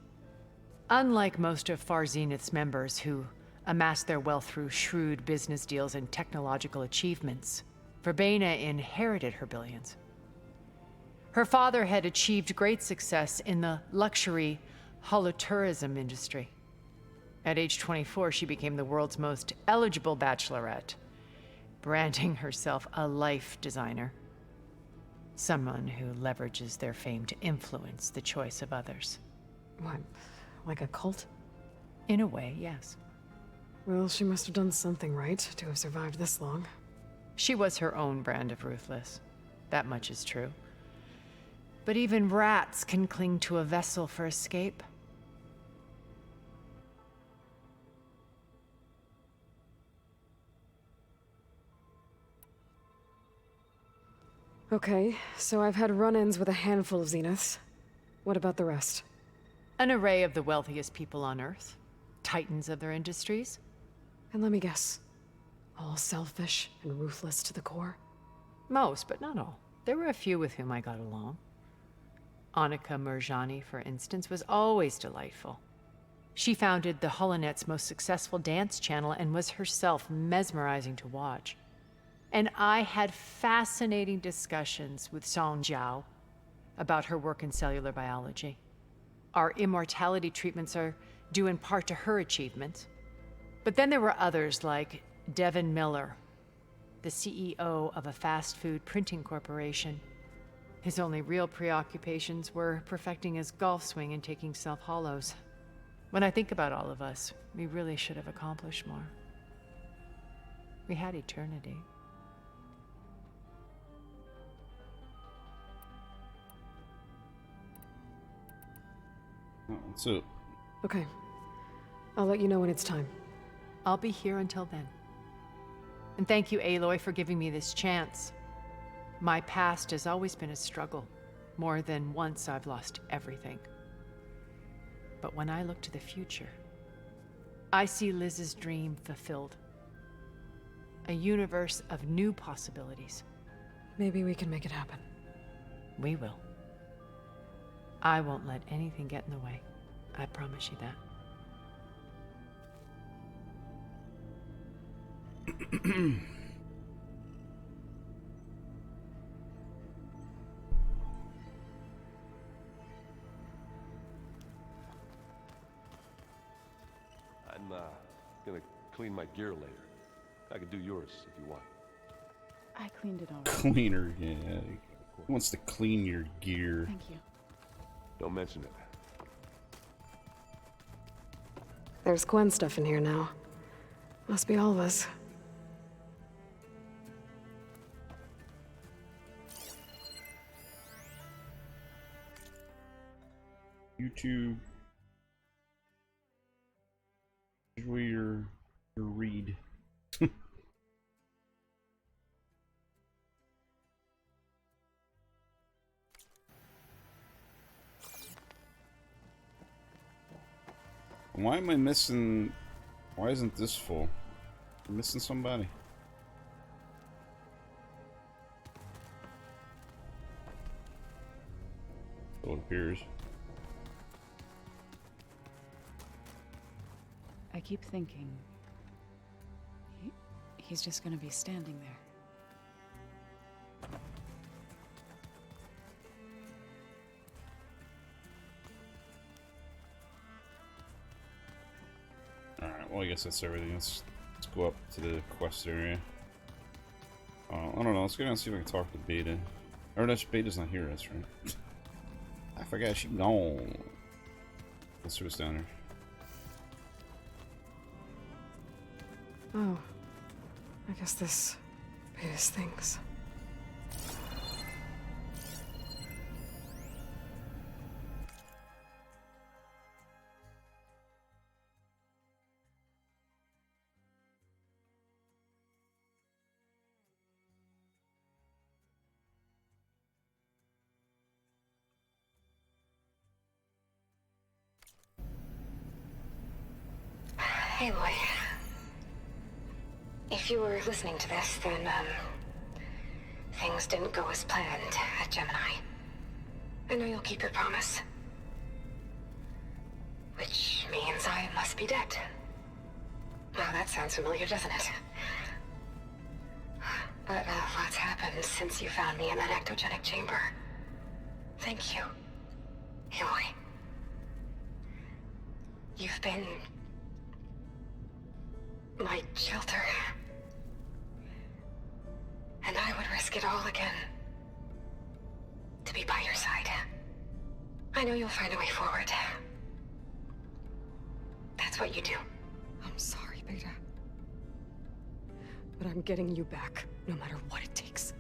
Unlike most of Far Zenith's members who amassed their wealth through shrewd business deals and technological achievements, Verbena inherited her billions. Her father had achieved great success in the luxury holotourism industry. At age 24, she became the world's most eligible bachelorette, branding herself a life designer. Someone who leverages their fame to influence the choice of others. What, like a cult? In a way, yes. Well, she must have done something right to have survived this long. She was her own brand of ruthless. That much is true. But even rats can cling to a vessel for escape. Okay, so I've had run-ins with a handful of Zeniths. What about the rest? An array of the wealthiest people on Earth. Titans of their industries. And let me guess. All selfish and ruthless to the core? Most, but not all. There were a few with whom I got along. Annika Murjani, for instance, was always delightful. She founded the Holonet's most successful dance channel and was herself mesmerizing to watch. And I had fascinating discussions with Song Jiao about her work in cellular biology. Our immortality treatments are due in part to her achievements. But then there were others like Devin Miller, the CEO of a fast food printing corporation. His only real preoccupations were perfecting his golf swing and taking self-hollows. When I think about all of us, we really should have accomplished more. We had eternity. Oh, that's it. Okay. I'll let you know when it's time. I'll be here until then. And thank you, Aloy, for giving me this chance. My past has always been a struggle. More than once I've lost everything. But when I look to the future, I see Liz's dream fulfilled. A universe of new possibilities. Maybe we can make it happen. We will. I won't let anything get in the way. I promise you that. I'm gonna clean my gear later. I could do yours if you want. I cleaned it all. Cleaner, yeah. Who wants to clean your gear? Thank you. Don't mention it. There's Gwen stuff in here now. Must be all of us. YouTube. Enjoy your read. Why am I missing? Why isn't this full? I'm missing somebody. So it appears. I keep thinking... he's just gonna be standing there. Alright, well I guess that's everything. Let's go up to the quest area. I don't know, let's go down and see if I can talk to Beta. Or no, Beta's not here, that's right. I forgot she gone. Let's see what's down there. Oh. I guess this is things. Hey, Loy. If you were listening to this, then, things didn't go as planned at Gemini. I know you'll keep your promise. Which means I must be dead. Well, that sounds familiar, doesn't it? But a lot's happened since you found me in that ectogenic chamber. Thank you, Aloy. You've been... my shelter. And I would risk it all again to be by your side. I know you'll find a way forward. That's what you do. I'm sorry, Beta. But I'm getting you back, no matter what it takes.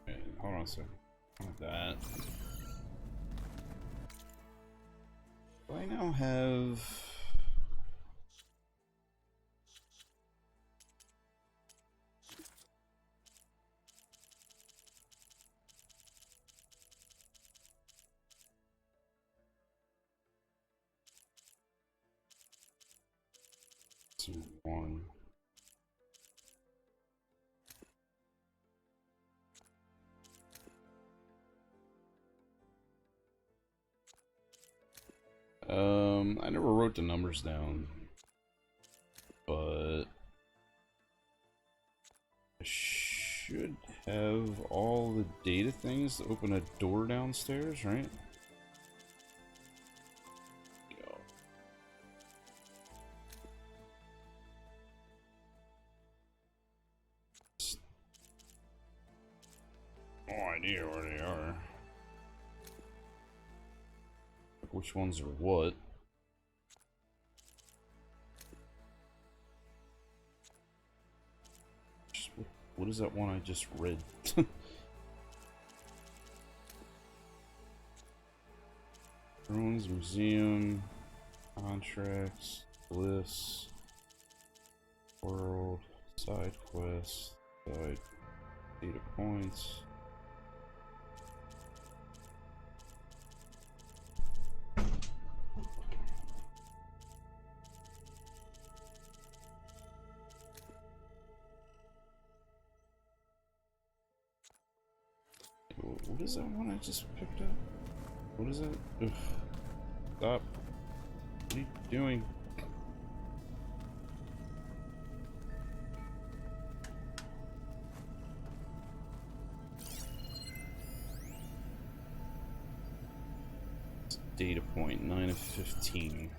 Okay, hold on a second. Like that. Do I now have... one. I never wrote the numbers down, but I should have all the data things to open a door downstairs, right? Go. No idea where they are. Which ones are what? What is that one I just read? Ruins, museum, contracts, lists, world, side quests, side data points. What is that one I just picked up? What is that? Ugh. Stop. What are you doing? It's data point 9 of 15.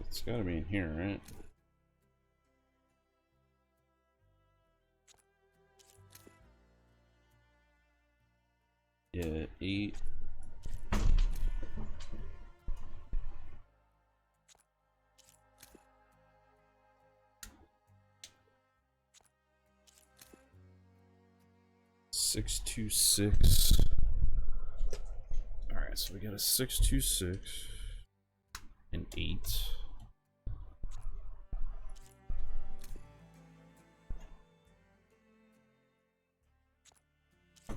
It's gotta be in here, right? Yeah, 8, 626. Alright, so we got a 626. An 8. Did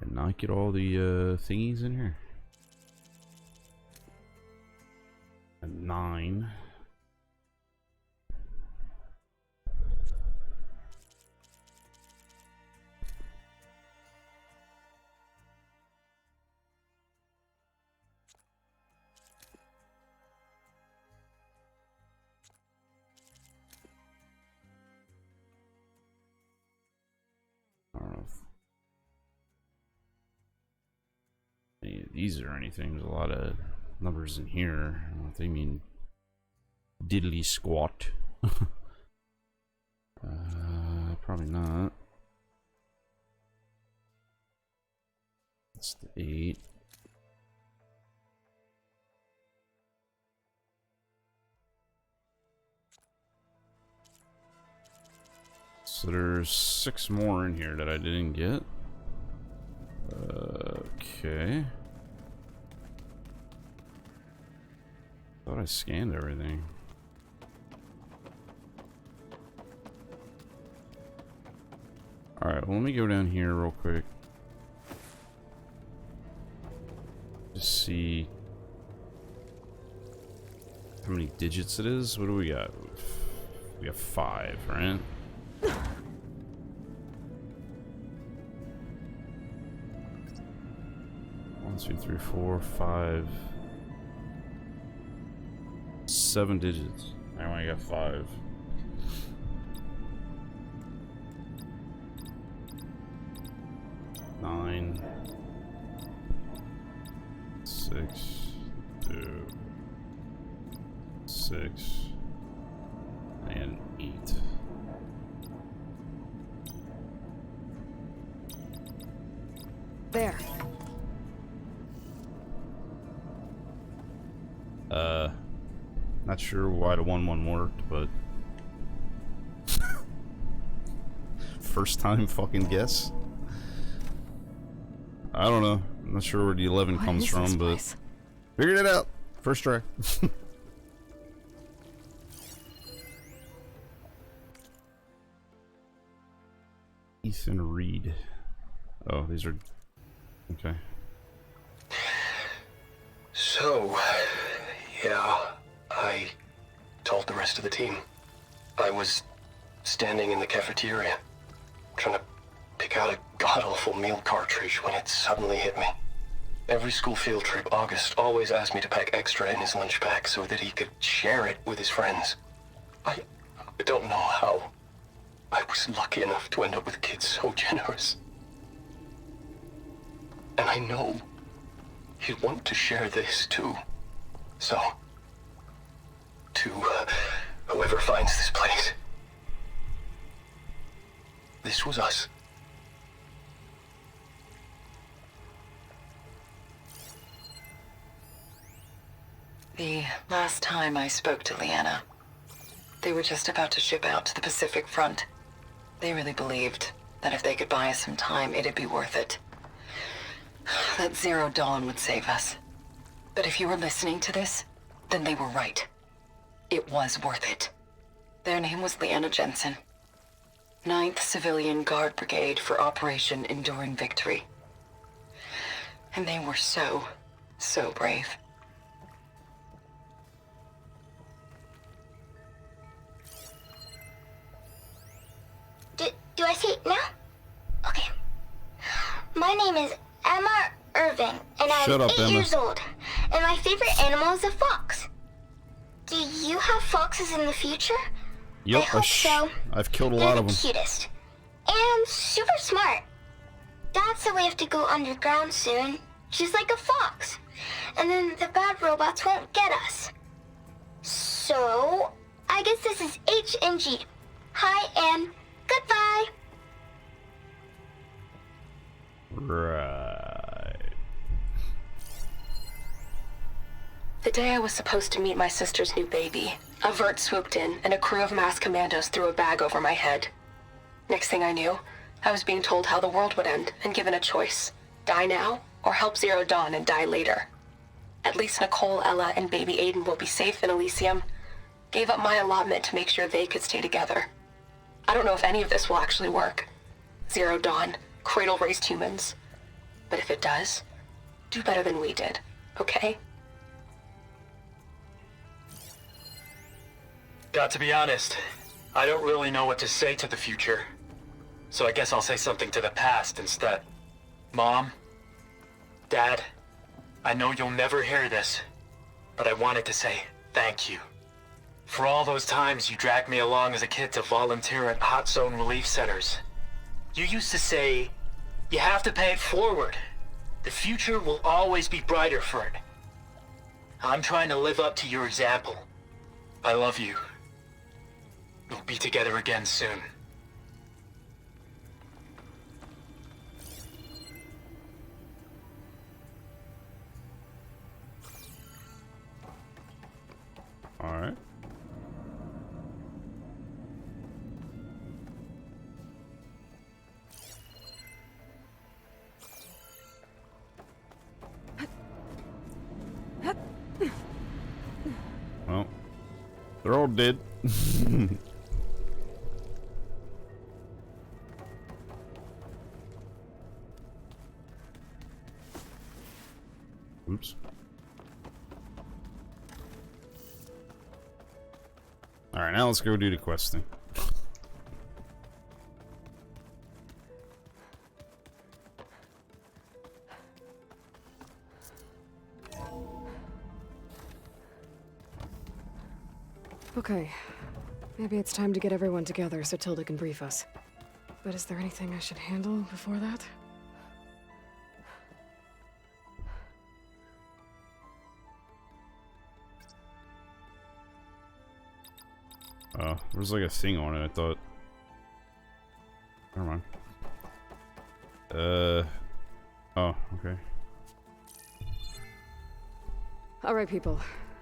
I not get all the thingies in here? A 9. I don't know if any of these are anything. There's a lot of numbers in here. I don't know if they mean diddly squat. Probably not. That's the 8. So there's 6 more in here that I didn't get. Okay. Thought I scanned everything. Alright, well, let me go down here real quick. Just see how many digits it is. What do we got? We got 5, right? 1, 2, 3, 4, 5, 7 digits. I only got 5. Nine, 6, 2, 6, and 8. There. Not sure why the 1-1 worked, but first time fucking guess. I don't know. I'm not sure where the 11 comes from, but figured it out. First try. Ethan Reed. Oh, these are okay. So, yeah, I told the rest of the team. I was standing in the cafeteria, trying to pick out a god-awful meal cartridge when it suddenly hit me. Every school field trip, August always asked me to pack extra in his lunch bag so that he could share it with his friends. I don't know how I was lucky enough to end up with kids so generous. And I know he'd want to share this too. So, to whoever finds this place, this was us. The last time I spoke to Leanna, they were just about to ship out to the Pacific Front. They really believed that if they could buy us some time, it'd be worth it. That Zero Dawn would save us. But if you were listening to this, then they were right. It was worth it. Their name was Leanna Jensen. 9th Civilian Guard Brigade for Operation Enduring Victory. And they were so brave. Do I say it now? Okay. My name is Emma Irving, and I'm 8 years old. And my favorite animal is a fox. Do you have foxes in the future? Yep, I hope so. I've killed a lot of them. They're the cutest. And super smart. Dad said we have to go underground soon, just like a fox. And then the bad robots won't get us. So, I guess this is H and G. Hi and goodbye. Right. The day I was supposed to meet my sister's new baby, a vert swooped in and a crew of masked commandos threw a bag over my head. Next thing I knew, I was being told how the world would end and given a choice. Die now, or help Zero Dawn and die later. At least Nicole, Ella, and baby Aiden will be safe in Elysium. Gave up my allotment to make sure they could stay together. I don't know if any of this will actually work. Zero Dawn, cradle-raised humans. But if it does, do better than we did, okay? Got to be honest, I don't really know what to say to the future. So I guess I'll say something to the past instead. Mom, Dad, I know you'll never hear this, but I wanted to say thank you. For all those times you dragged me along as a kid to volunteer at hot zone relief centers. You used to say, you have to pay it forward. The future will always be brighter for it. I'm trying to live up to your example. I love you. We'll be together again soon. Alright. Well, they're all dead. Oops. Alright, now let's go do the questing. Okay. Maybe it's time to get everyone together so Tilda can brief us. But is there anything I should handle before that? There's like a thing on it, I thought. Never mind. Oh, okay. Alright, people.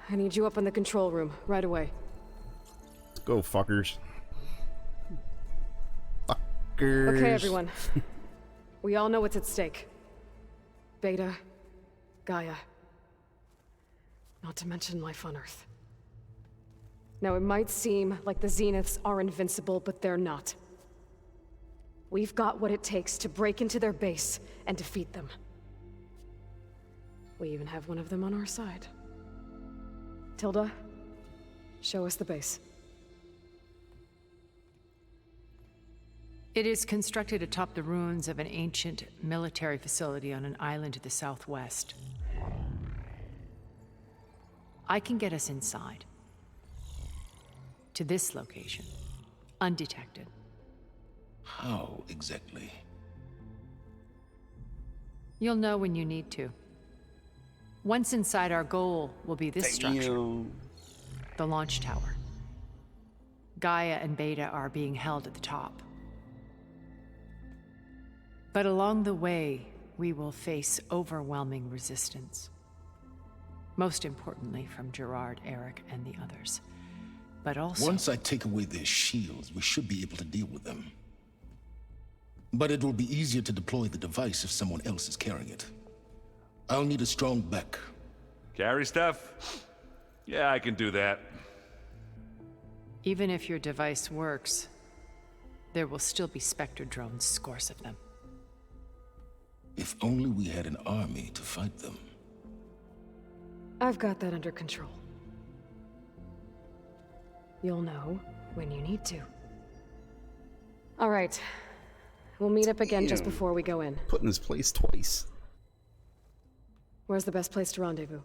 I need you up in the control room, right away. Let's go, fuckers. Fuckers. Okay, everyone. We all know what's at stake. Beta, Gaia. Not to mention life on Earth. Now, it might seem like the Zeniths are invincible, but they're not. We've got what it takes to break into their base and defeat them. We even have one of them on our side. Tilda, show us the base. It is constructed atop the ruins of an ancient military facility on an island to the southwest. I can get us inside. To this location, undetected. How exactly? You'll know when you need to. Once inside, our goal will be this structure. The launch tower. Gaia and Beta are being held at the top. But along the way, we will face overwhelming resistance. Most importantly from Gerard, Eric, and the others. But also... Once I take away their shields, we should be able to deal with them. But it will be easier to deploy the device if someone else is carrying it. I'll need a strong back. Carry stuff? Yeah, I can do that. Even if your device works, there will still be Spectre drones, scores of them. If only we had an army to fight them. I've got that under control. You'll know when you need to. All right. We'll meet up again just before we go in. Put in his place twice. Where's the best place to rendezvous?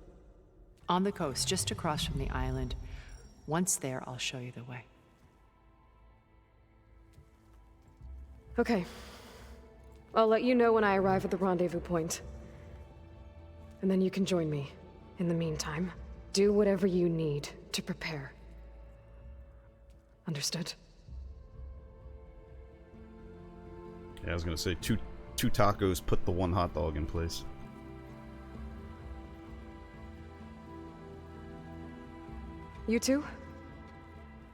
On the coast, just across from the island. Once there, I'll show you the way. Okay. I'll let you know when I arrive at the rendezvous point. And then you can join me. In the meantime, do whatever you need to prepare. Understood? Yeah, I was gonna say two tacos, put the one hot dog in place. You two?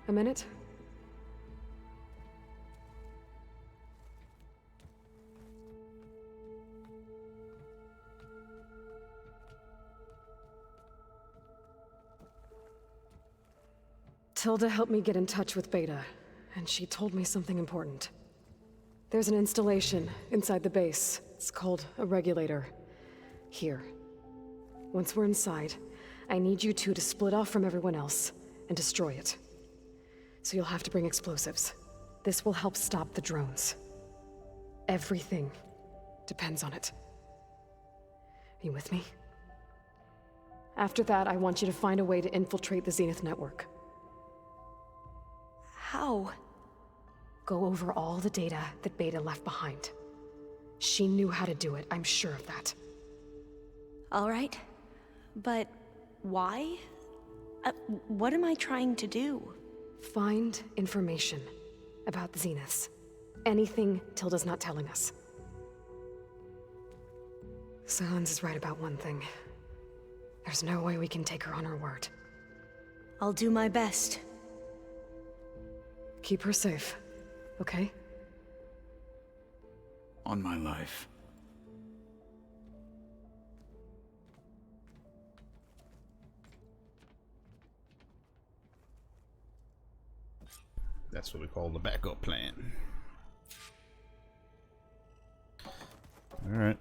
A minute? Tilda helped me get in touch with Beta, and she told me something important. There's an installation inside the base. It's called a regulator. Here. Once we're inside, I need you two to split off from everyone else and destroy it. So you'll have to bring explosives. This will help stop the drones. Everything depends on it. Are you with me? After that, I want you to find a way to infiltrate the Zenith network. How? Go over all the data that Beta left behind. She knew how to do it, I'm sure of that. All right. But why? What am I trying to do? Find information about the Zeniths. Anything Tilda's not telling us. Silence is right about one thing. There's no way we can take her on her word. I'll do my best. Keep her safe, okay? On my life. That's what we call the backup plan. Alright.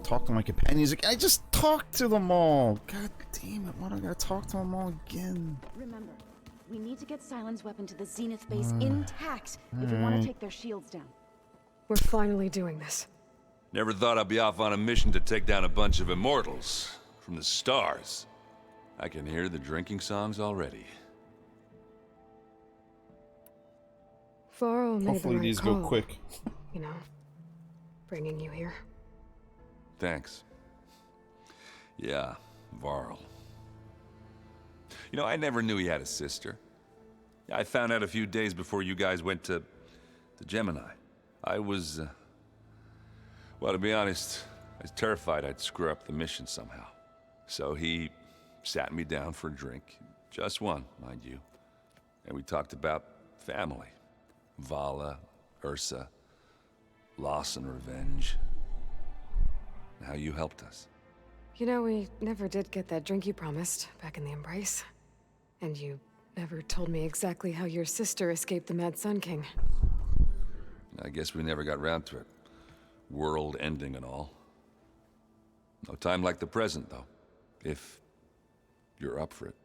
Talk to my companions again. I just talked to them all. God damn it, why do I gotta talk to them all again? Remember, we need to get Sylens' weapon to the Zenith base intact if we want to take their shields down. We're finally doing this. Never thought I'd be off on a mission to take down a bunch of immortals from the stars. I can hear the drinking songs already. Varro made the Hopefully right these call. go quick. You know, bringing you here. Thanks. Yeah, Varl. You know, I never knew he had a sister. I found out a few days before you guys went to Gemini. I was, well, to be honest, I was terrified I'd screw up the mission somehow. So he sat me down for a drink. Just one, mind you. And we talked about family. Vala, Ursa, loss and revenge. And how you helped us. You know, we never did get that drink you promised back in the Embrace. And you never told me exactly how your sister escaped the Mad Sun King. I guess we never got round to it. World ending and all. No time like the present, though. If you're up for it.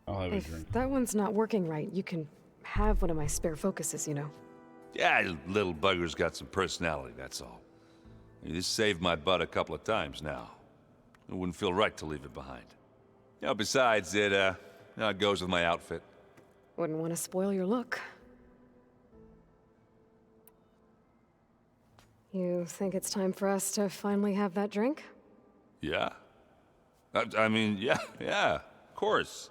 I'll have a If drink. that one's not working right, you can have one of my spare focuses, you know. Yeah, little bugger's got some personality, that's all. This saved my butt a couple of times now. It wouldn't feel right to leave it behind. You know, besides, it goes with my outfit. Wouldn't want to spoil your look. You think it's time for us to finally have that drink? Yeah? I mean, yeah, of course.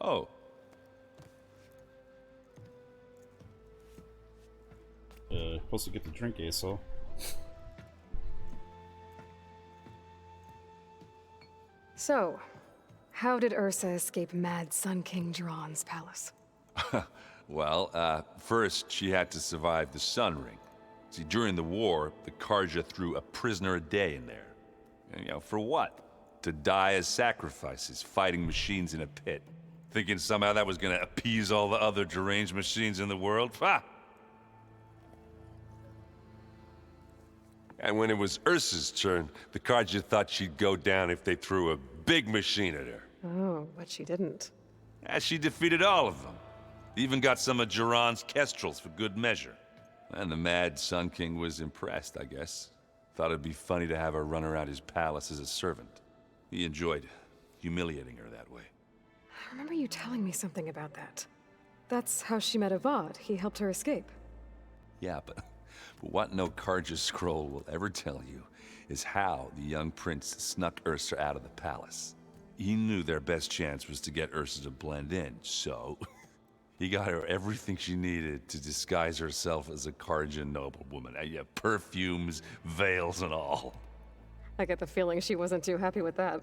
Oh. Supposed to get the drink, asshole. So, how did Ursa escape Mad Sun King Jiran's palace? Well, first she had to survive the Sun Ring. See, during the war, the Karja threw a prisoner a day in there. And, you know, for what? To die as sacrifices, fighting machines in a pit. Thinking somehow that was gonna appease all the other deranged machines in the world? Ha! And when it was Ursa's turn, the Karja thought she'd go down if they threw a big machine at her. Oh, but she didn't. And she defeated all of them. Even got some of Jiran's kestrels for good measure. And the Mad Sun King was impressed, I guess. Thought it'd be funny to have her run around his palace as a servant. He enjoyed humiliating her that way. I remember you telling me something about that. That's how she met Avad. He helped her escape. Yeah, but what no Karja scroll will ever tell you is how the young prince snuck Ursa out of the palace. He knew their best chance was to get Ursa to blend in, so he got her everything she needed to disguise herself as a Karjan noblewoman. Yeah, perfumes, veils, and all. I get the feeling she wasn't too happy with that.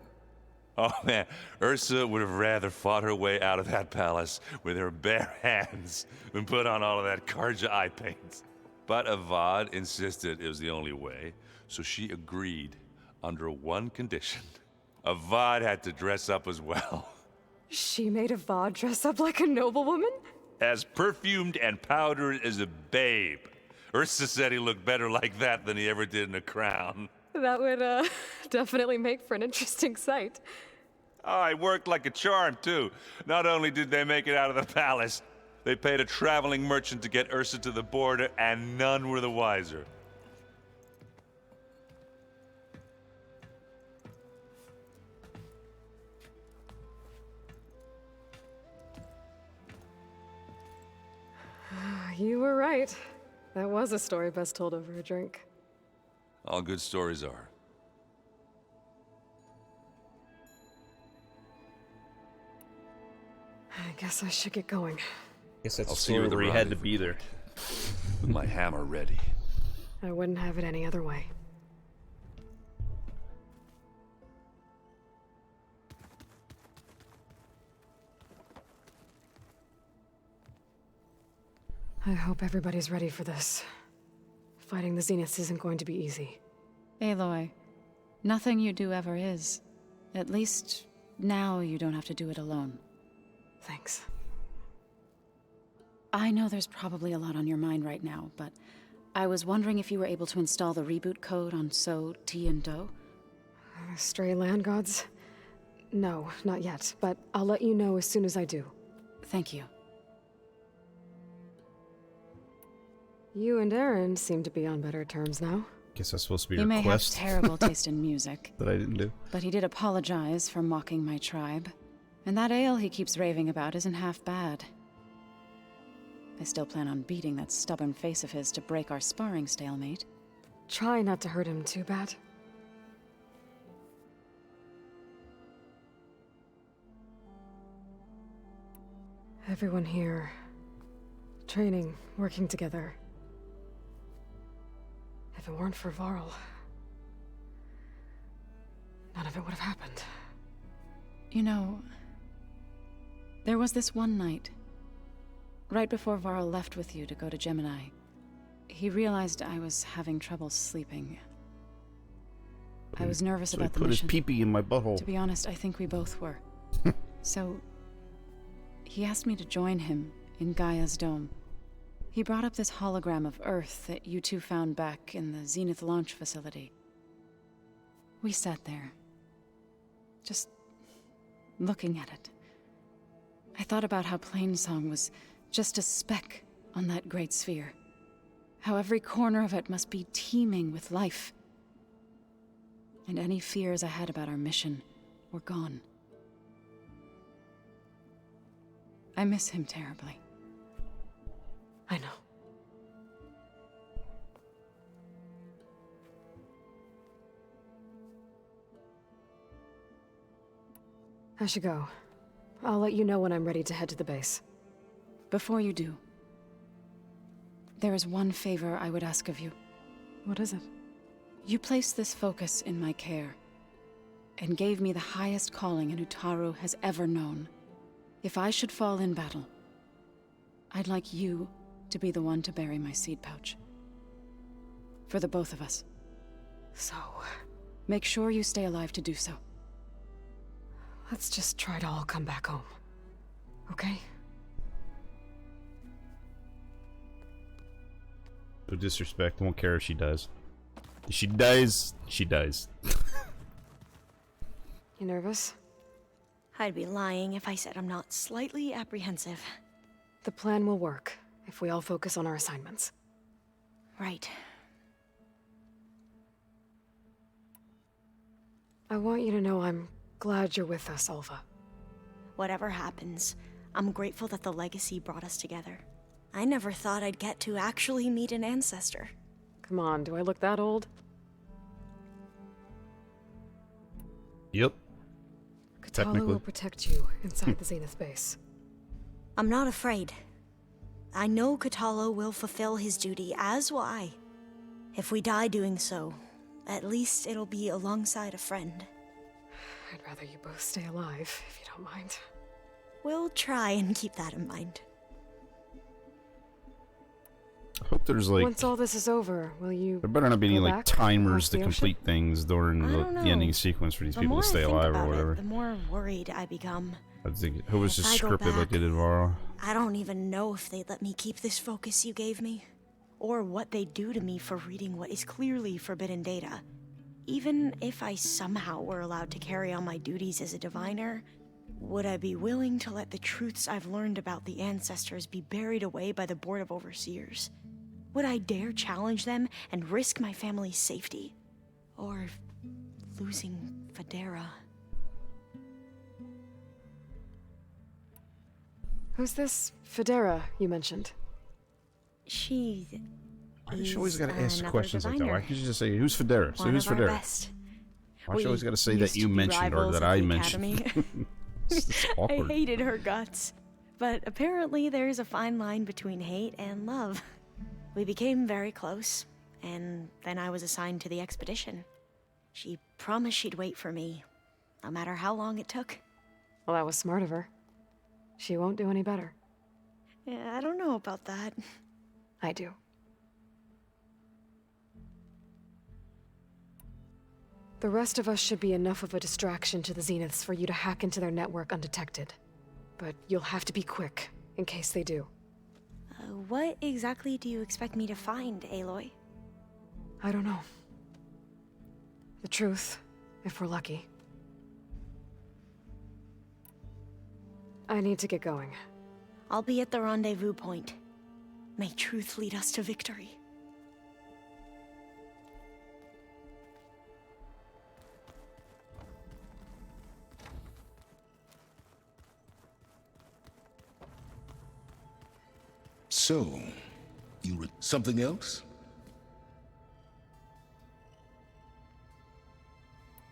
Oh man, Ursa would have rather fought her way out of that palace with her bare hands than put on all of that Karja eye paint. But Avad insisted it was the only way, so she agreed under one condition. Avad had to dress up as well. She made Avad dress up like a noblewoman? As perfumed and powdered as a babe. Ursa said he looked better like that than he ever did in a crown. That would, definitely make for an interesting sight. Oh, it worked like a charm, too. Not only did they make it out of the palace, they paid a traveling merchant to get Ursa to the border, and none were the wiser. You were right. That was a story best told over a drink. All good stories are. I guess I should get going. Guess that's I'll the see you story at the where he had to rendezvous. be there. With my hammer ready. I wouldn't have it any other way. I hope everybody's ready for this. Fighting the Zeniths isn't going to be easy. Aloy, nothing you do ever is. At least, now you don't have to do it alone. Thanks. I know there's probably a lot on your mind right now, but I was wondering if you were able to install the reboot code on So, T, and Do? Stray land gods? No, not yet, but I'll let you know as soon as I do. Thank you. You and Aaron seem to be on better terms now. Guess that's supposed to be He a may have request. terrible taste in music. That I didn't do. But he did apologize for mocking my tribe. And that ale he keeps raving about isn't half bad. I still plan on beating that stubborn face of his to break our sparring stalemate. Try not to hurt him too bad. Everyone here, training, working together. If it weren't for Varl, none of it would have happened. You know, there was this one night, right before Varl left with you to go to Gemini. He realized I was having trouble sleeping. I was nervous So about he the put mission. his pee-pee in my butthole. To be honest, I think we both were. So, he asked me to join him in Gaia's dome. He brought up this hologram of Earth that you two found back in the Zenith launch facility. We sat there, just looking at it. I thought about how Plainsong was just a speck on that great sphere. How every corner of it must be teeming with life. And any fears I had about our mission were gone. I miss him terribly. I know. I should go. I'll let you know when I'm ready to head to the base. Before you do, there is one favor I would ask of you. What is it? You placed this focus in my care, and gave me the highest calling an Utaru has ever known. If I should fall in battle, I'd like you to be the one to bury my seed pouch. For the both of us. So, make sure you stay alive to do so. Let's just try to all come back home. Okay? No disrespect. I won't care if she does. If she dies, she dies. You nervous? I'd be lying if I said I'm not slightly apprehensive. The plan will work if we all focus on our assignments. Right. I want you to know I'm glad you're with us, Alva. Whatever happens, I'm grateful that the legacy brought us together. I never thought I'd get to actually meet an ancestor. Come on, do I look that old? Yep. Katala Technically. will protect you inside the Zenith base. I'm not afraid. I know Katala will fulfill his duty, as will I. If we die doing so, at least it'll be alongside a friend. I'd rather you both stay alive, if you don't mind. We'll try and keep that in mind. I hope there's like... Once all this is over, will you There better not be any go like back timers across to the ocean? complete things during I the don't know. ending sequence for these The people more to stay I think alive or about whatever. it, the more worried I become. I think it was just If I go scripted like back, it did Varl. I don't even know if they'd let me keep this focus you gave me, or what they'd do to me for reading what is clearly forbidden data. Even if I somehow were allowed to carry on my duties as a diviner, would I be willing to let the truths I've learned about the ancestors be buried away by the Board of Overseers? Would I dare challenge them and risk my family's safety? Or losing Federa? Who's this Federa you mentioned? She... Why do you always gotta ask another questions like that? Why diviner. can't you just say, who's Federa? Say, One who's of our Federa? best. Why do you always We gotta say used that you to be mentioned or rivals that at I the mentioned? academy. It's I awkward. hated her guts. But apparently there's a fine line between hate and love. We became very close, and then I was assigned to the expedition. She promised she'd wait for me, no matter how long it took. Well, that was smart of her. She won't do any better. Yeah, I don't know about that. I do. The rest of us should be enough of a distraction to the Zeniths for you to hack into their network undetected. But you'll have to be quick, in case they do. What exactly do you expect me to find, Aloy? I don't know. The truth, if we're lucky. I need to get going. I'll be at the rendezvous point. May truth lead us to victory. So, something else?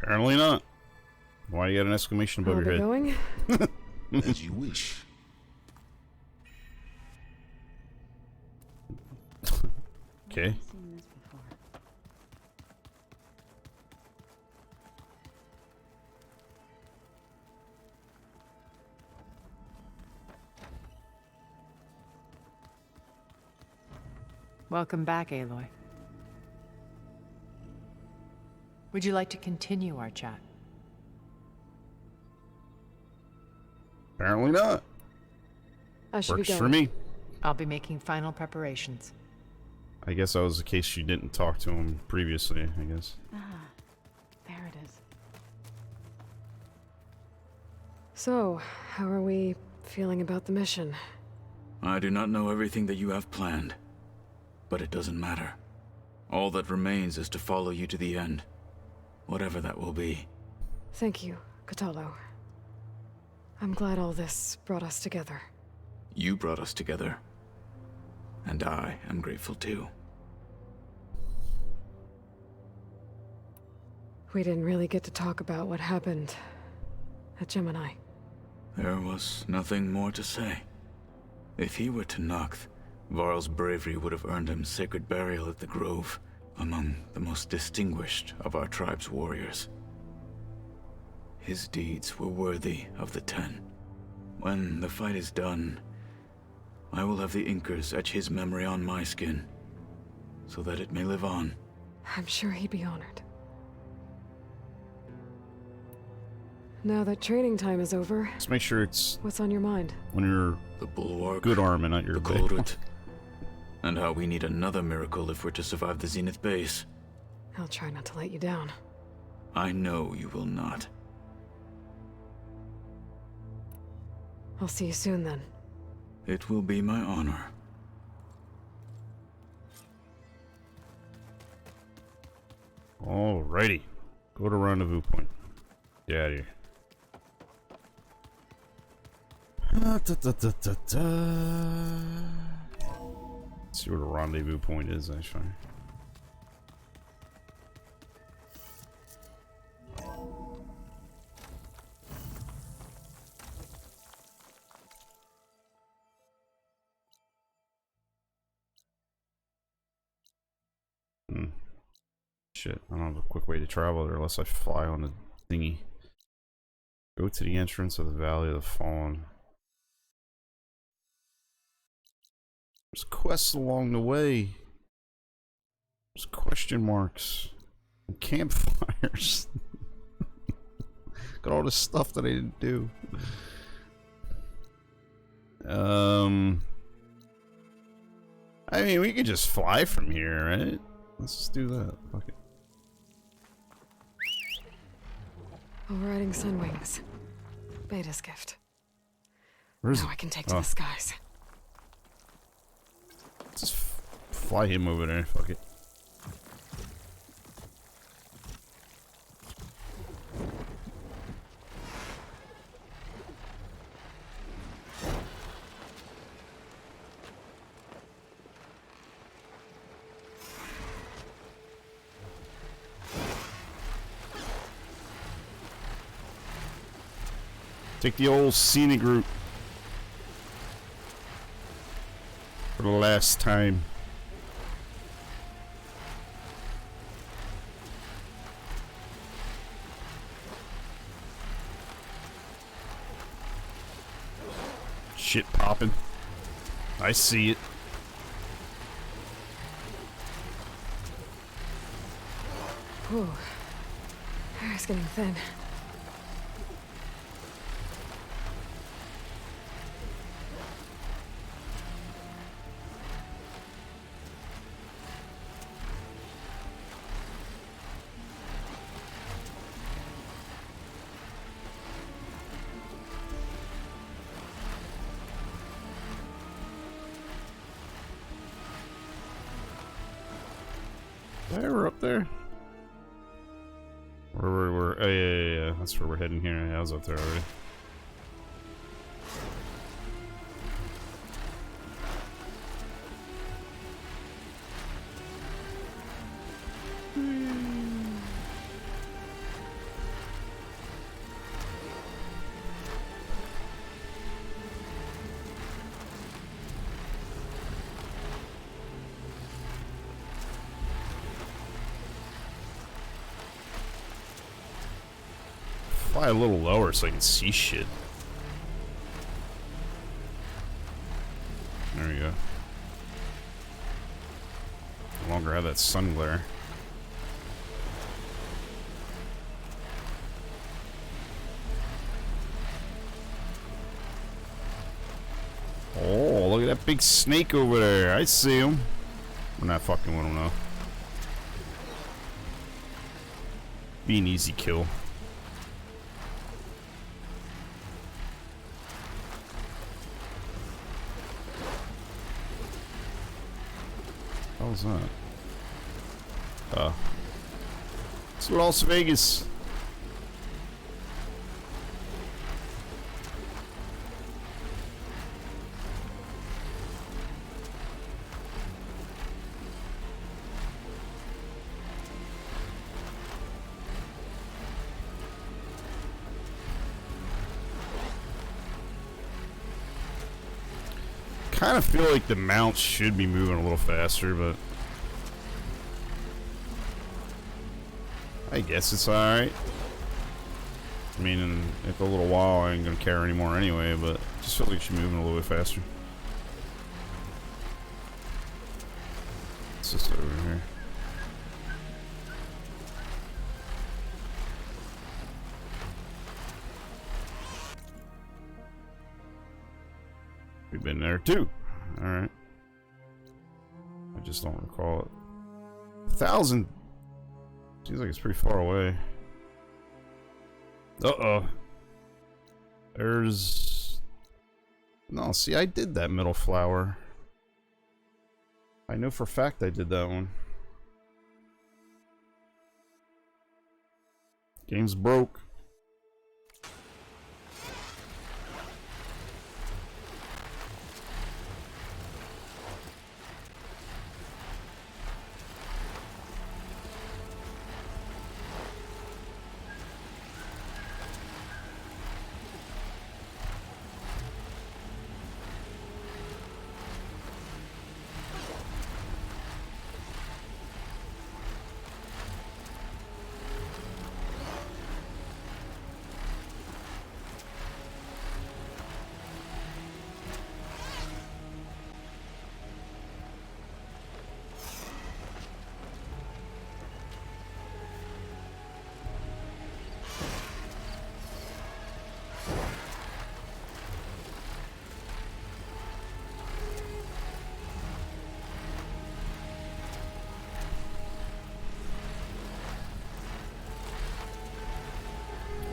Apparently not. Why you got an exclamation above Are your we head? going? As you wish. Okay. Welcome back, Aloy. Would you like to continue our chat? Apparently not. I should Works be for going. me. I'll be making final preparations. I guess that was the case you didn't talk to him previously, I guess. There it is. So, how are we feeling about the mission? I do not know everything that you have planned, but it doesn't matter. All that remains is to follow you to the end, whatever that will be. Thank you, Katalo. I'm glad all this brought us together. You brought us together, and I am grateful too. We didn't really get to talk about what happened at Gemini. There was nothing more to say. If he were to Noct, Varl's bravery would have earned him sacred burial at the Grove, among the most distinguished of our tribe's warriors. His deeds were worthy of the Ten. When the fight is done, I will have the Inkers etch his memory on my skin, so that it may live on. I'm sure he'd be honored. Now that training time is over, Just make sure it's what's on your mind? when you're The Bulwark, good arm and not your the big. Kolrut, and how we need another miracle if we're to survive the Zenith base. I'll try not to let you down. I know you will not. I'll see you soon then. It will be my honor. Alrighty. Go to rendezvous point. Get out of here. Let's see where the rendezvous point is, actually. Shit, I don't have a quick way to travel there unless I fly on the thingy. Go to the entrance of the Valley of the Fallen. There's quests along the way. There's question marks. And campfires. Got all this stuff that I didn't do. I mean, we could just fly from here, right? Let's just do that. Fuck it. Overriding sun wings. Beta's gift. Where's Now it? I can take to Oh. the skies. Just fly him over there. Fuck it. Take the old scenic route for the last time. Shit popping. I see it. Whew. Air's getting thin. Yeah, we're up there. We're oh yeah. That's where we're heading here. Yeah, I was up there already. Fly a little lower so I can see shit. There we go. No longer have that sun glare. Oh, look at that big snake over there. I see him. We're not fucking with him though. Be an easy kill. What was that? Oh. It's Las Vegas. Kind of feel like the mount should be moving a little faster, but I guess it's alright. I mean, in a little while I ain't gonna care anymore anyway, but just feel like she's moving a little bit faster. What's this over here? We've been there too. Alright. I just don't recall it. 1,000. Seems like it's pretty far away. Uh-oh. There's... No, see, I did that middle flower. I know for a fact I did that one. Game's broke.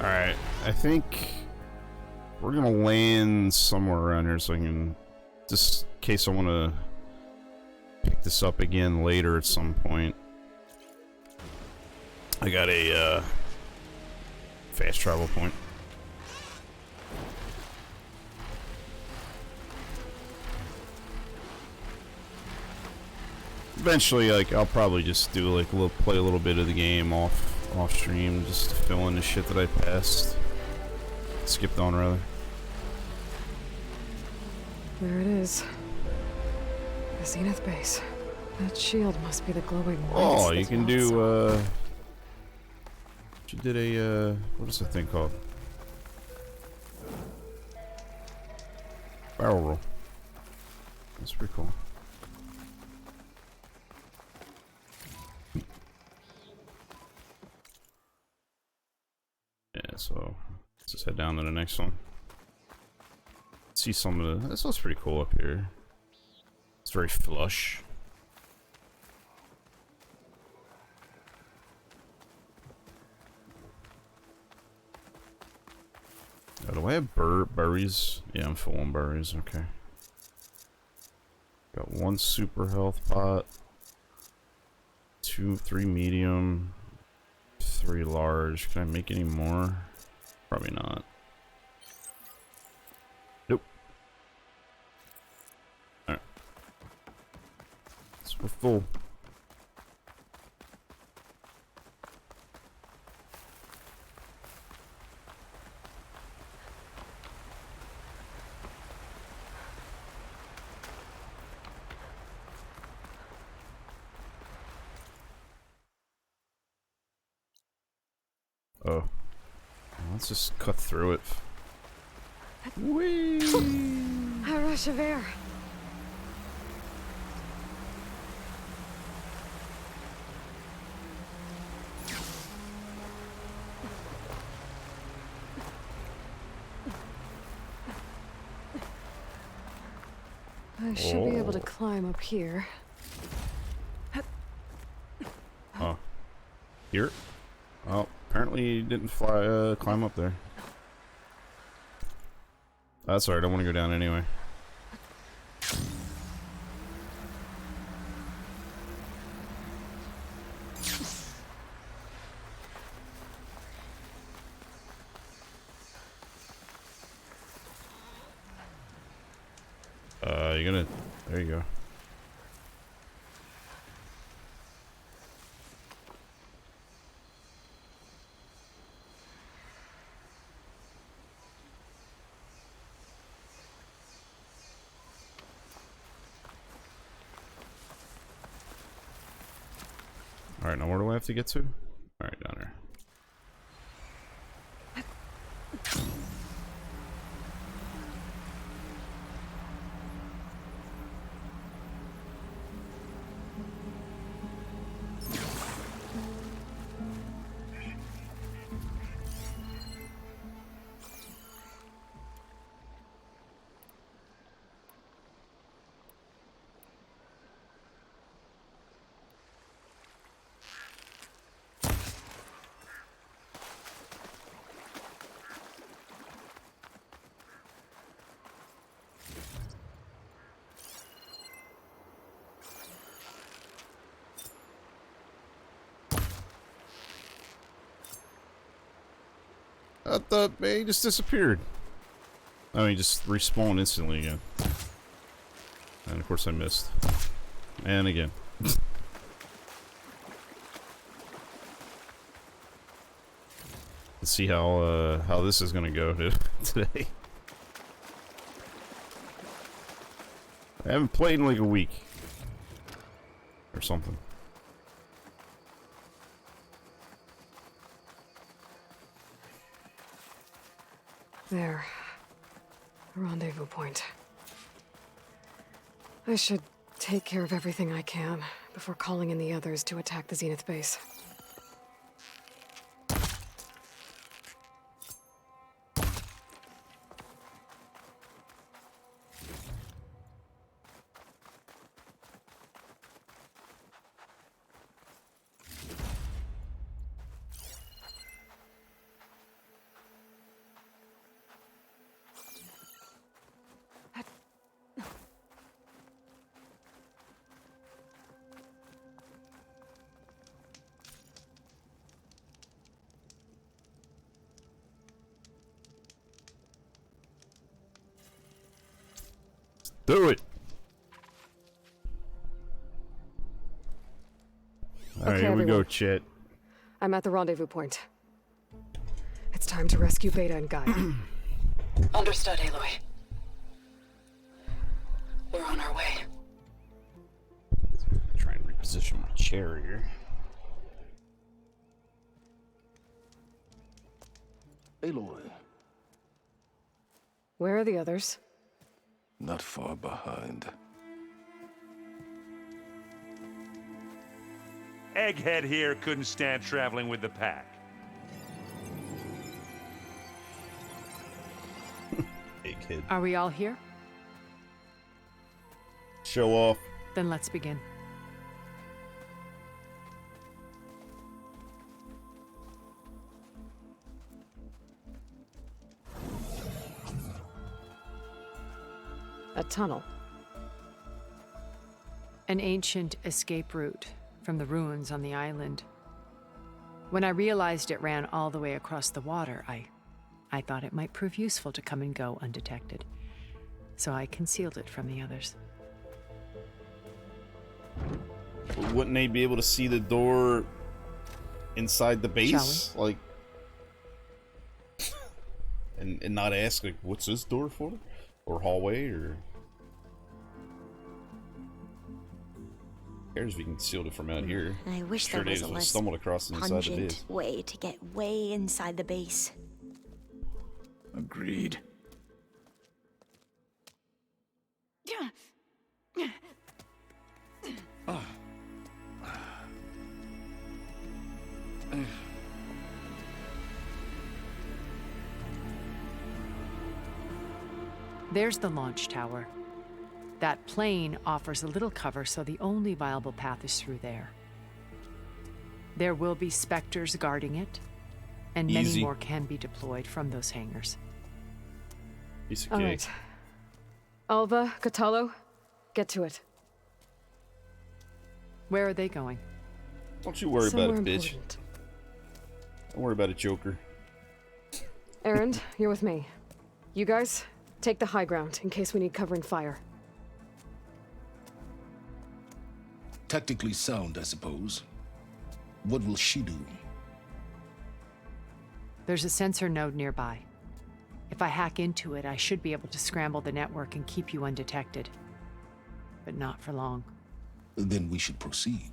Alright, I think we're gonna land somewhere around here so I can, just in case I want to pick this up again later at some point. I got a fast travel point. Eventually, like, I'll probably just do like play a little bit of the game off stream, just to fill in the shit that I passed, skipped on rather. There it is. The Zenith base. That shield must be the glowing lights. Oh, you that can melts do you did a what is that thing called? Barrel roll. That's pretty cool. Yeah, so let's just head down to the next one. See some of the. This looks pretty cool up here. It's very flush. Oh, do I have berries? Yeah, I'm full on berries. Okay. Got 1 super health pot, 3 medium, 3 large. Can I make any more? Probably not. Nope. Alright. So we're full. Oh. Let's just cut through it. Whee! A rush of air. I should be able to climb up here. Oh. Here? Oh, apparently you didn't fly, climb up there. That's alright, I want to go down anyway. You're gonna... There you go. Alright, now where do I have to get to? Alright, down there. He just disappeared. Oh, he just respawned instantly again. And of course I missed. And again. Let's see how this is gonna go today. I haven't played in like a week. Or something. There. The rendezvous point. I should take care of everything I can before calling in the others to attack the Zenith base. Do it. All right, Okay, here we go, everyone. Chet. I'm at the rendezvous point. It's time to rescue Beta and Guy. Understood, Aloy. We're on our way. Try and reposition my chair here. Aloy, Where are the others? not far behind. Egghead here couldn't stand traveling with the pack. Egghead. Are we all here? Show off. Then let's begin. A tunnel. An ancient escape route from the ruins on the island. When I realized it ran all the way across the water, I thought it might prove useful to come and go undetected. So I concealed it from the others. Wouldn't they be able to see the door inside the base? Like, and not ask, like, what's this door for? Or hallway, or... Who cares if you can seal it from out here? I wish Sure there was a days less stumbled across it inside the pungent base. way to get way inside the base. Agreed. There's the launch tower. That plane offers a little cover, so the only viable path is through there. There will be Spectres guarding it, and many Easy. more can be deployed from those hangars. Piece of All cake. right. Alva, Catalo, get to it. Where are they going? Don't you worry Somewhere about it, bitch. important. Don't worry about it, Joker. Erend, you're with me. You guys, take the high ground in case we need covering fire. Tactically sound, I suppose. What will she do? There's a sensor node nearby. If I hack into it, I should be able to scramble the network and keep you undetected. But not for long. Then we should proceed.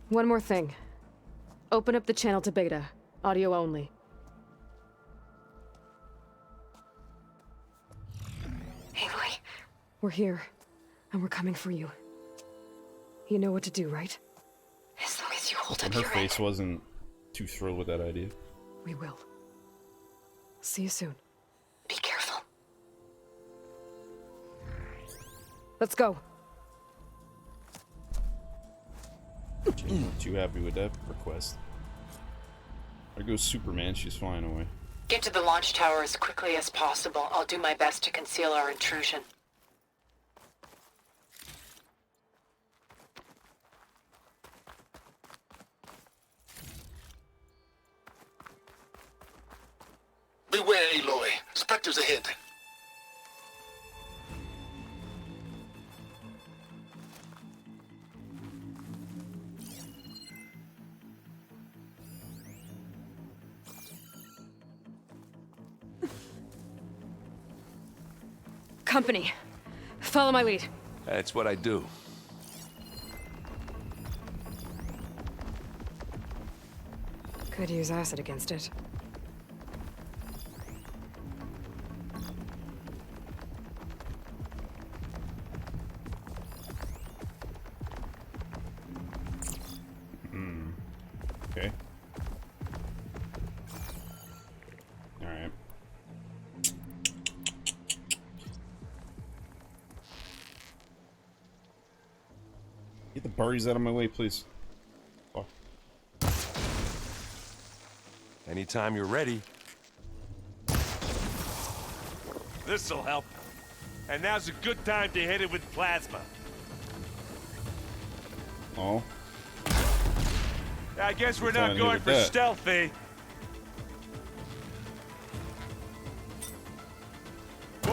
One more thing. Open up the channel to Beta. Audio only. Aloy, We're here, and we're coming for you. You know what to do, right? as long as you hold And up her your face wasn't too thrilled with that idea. We will. See you soon. Be careful. Let's go. Too happy with that request. There goes Superman, she's flying away. Get to the launch tower as quickly as possible. I'll do my best to conceal our intrusion. Beware, Aloy. Spectres ahead. Company. Follow my lead. That's what I do. Could use acid against it. Okay. Alright. Get the birdies out of my way, please. Fuck. Anytime you're ready. This'll help. And now's a good time to hit it with plasma. Oh. I guess we're Trying not to going hit for with that. stealthy.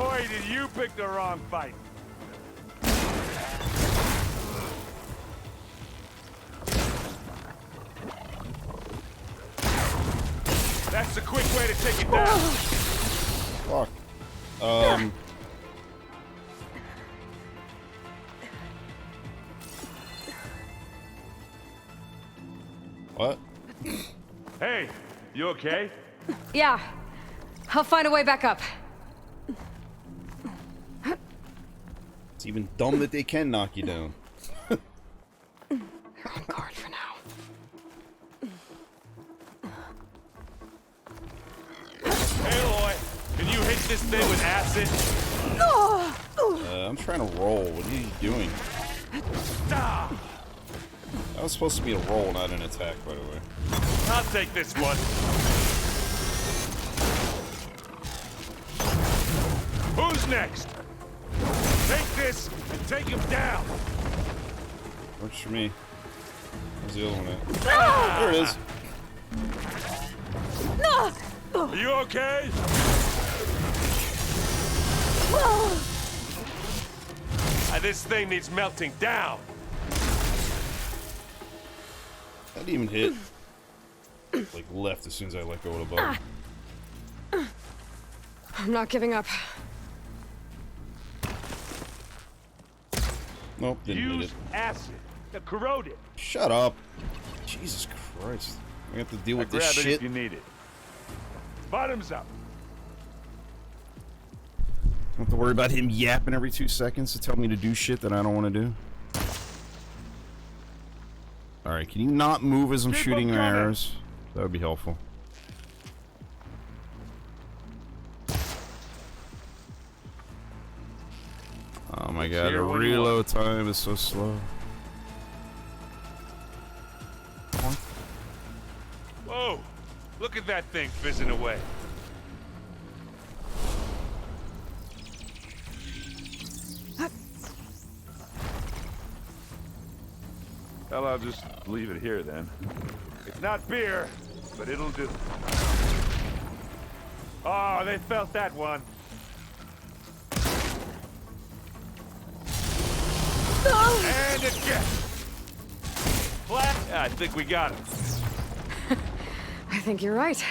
Boy, did you pick the wrong fight. That's the quick way to take it down. Fuck. What? Hey, you okay? Yeah. I'll find a way back up. It's even dumb that they can knock you down. You're on guard for now. Hey, Loy, can you hit this thing with acid? I'm trying to roll. What are you doing? That was supposed to be a roll, not an attack, by the way. I'll take this one. Who's next? Take this and take him down. Works for me. Where's the other one at? There it is. Are you okay? This thing needs melting down. That didn't even hit. Like left as soon as I let go of the button. I'm not giving up. Nope, didn't hit Use it. acid to corrode it. Shut up. Jesus Christ. We have to deal with this Grab it shit. if you need it. Bottoms up. Don't have to worry about him yapping every 2 seconds to tell me to do shit that I don't want to do. Alright, can you not move as I'm shooting your arrows? That would be helpful. Oh my god, the reload time is so slow. Whoa! Look at that thing fizzing away. Well, I'll just leave it here then. It's not beer, but it'll do. Oh, they felt that one. And again. Flat. I think we got it. I think you're right.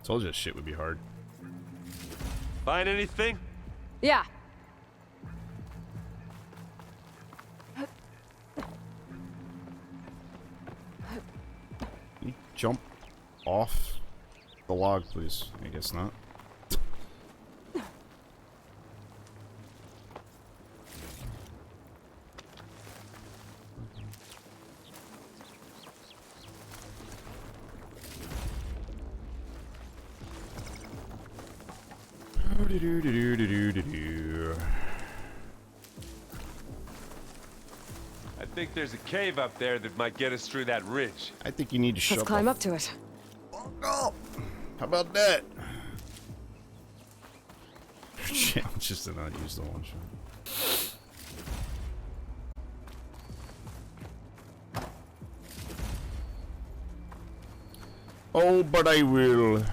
Told you this shit would be hard. Find anything? Yeah. Can you jump off the log, please? I guess not. I think there's a cave up there that might get us through that ridge. I think you need to shut Let's climb up to it. Oh, how about that? Just to not use the one shot. Oh, but I will.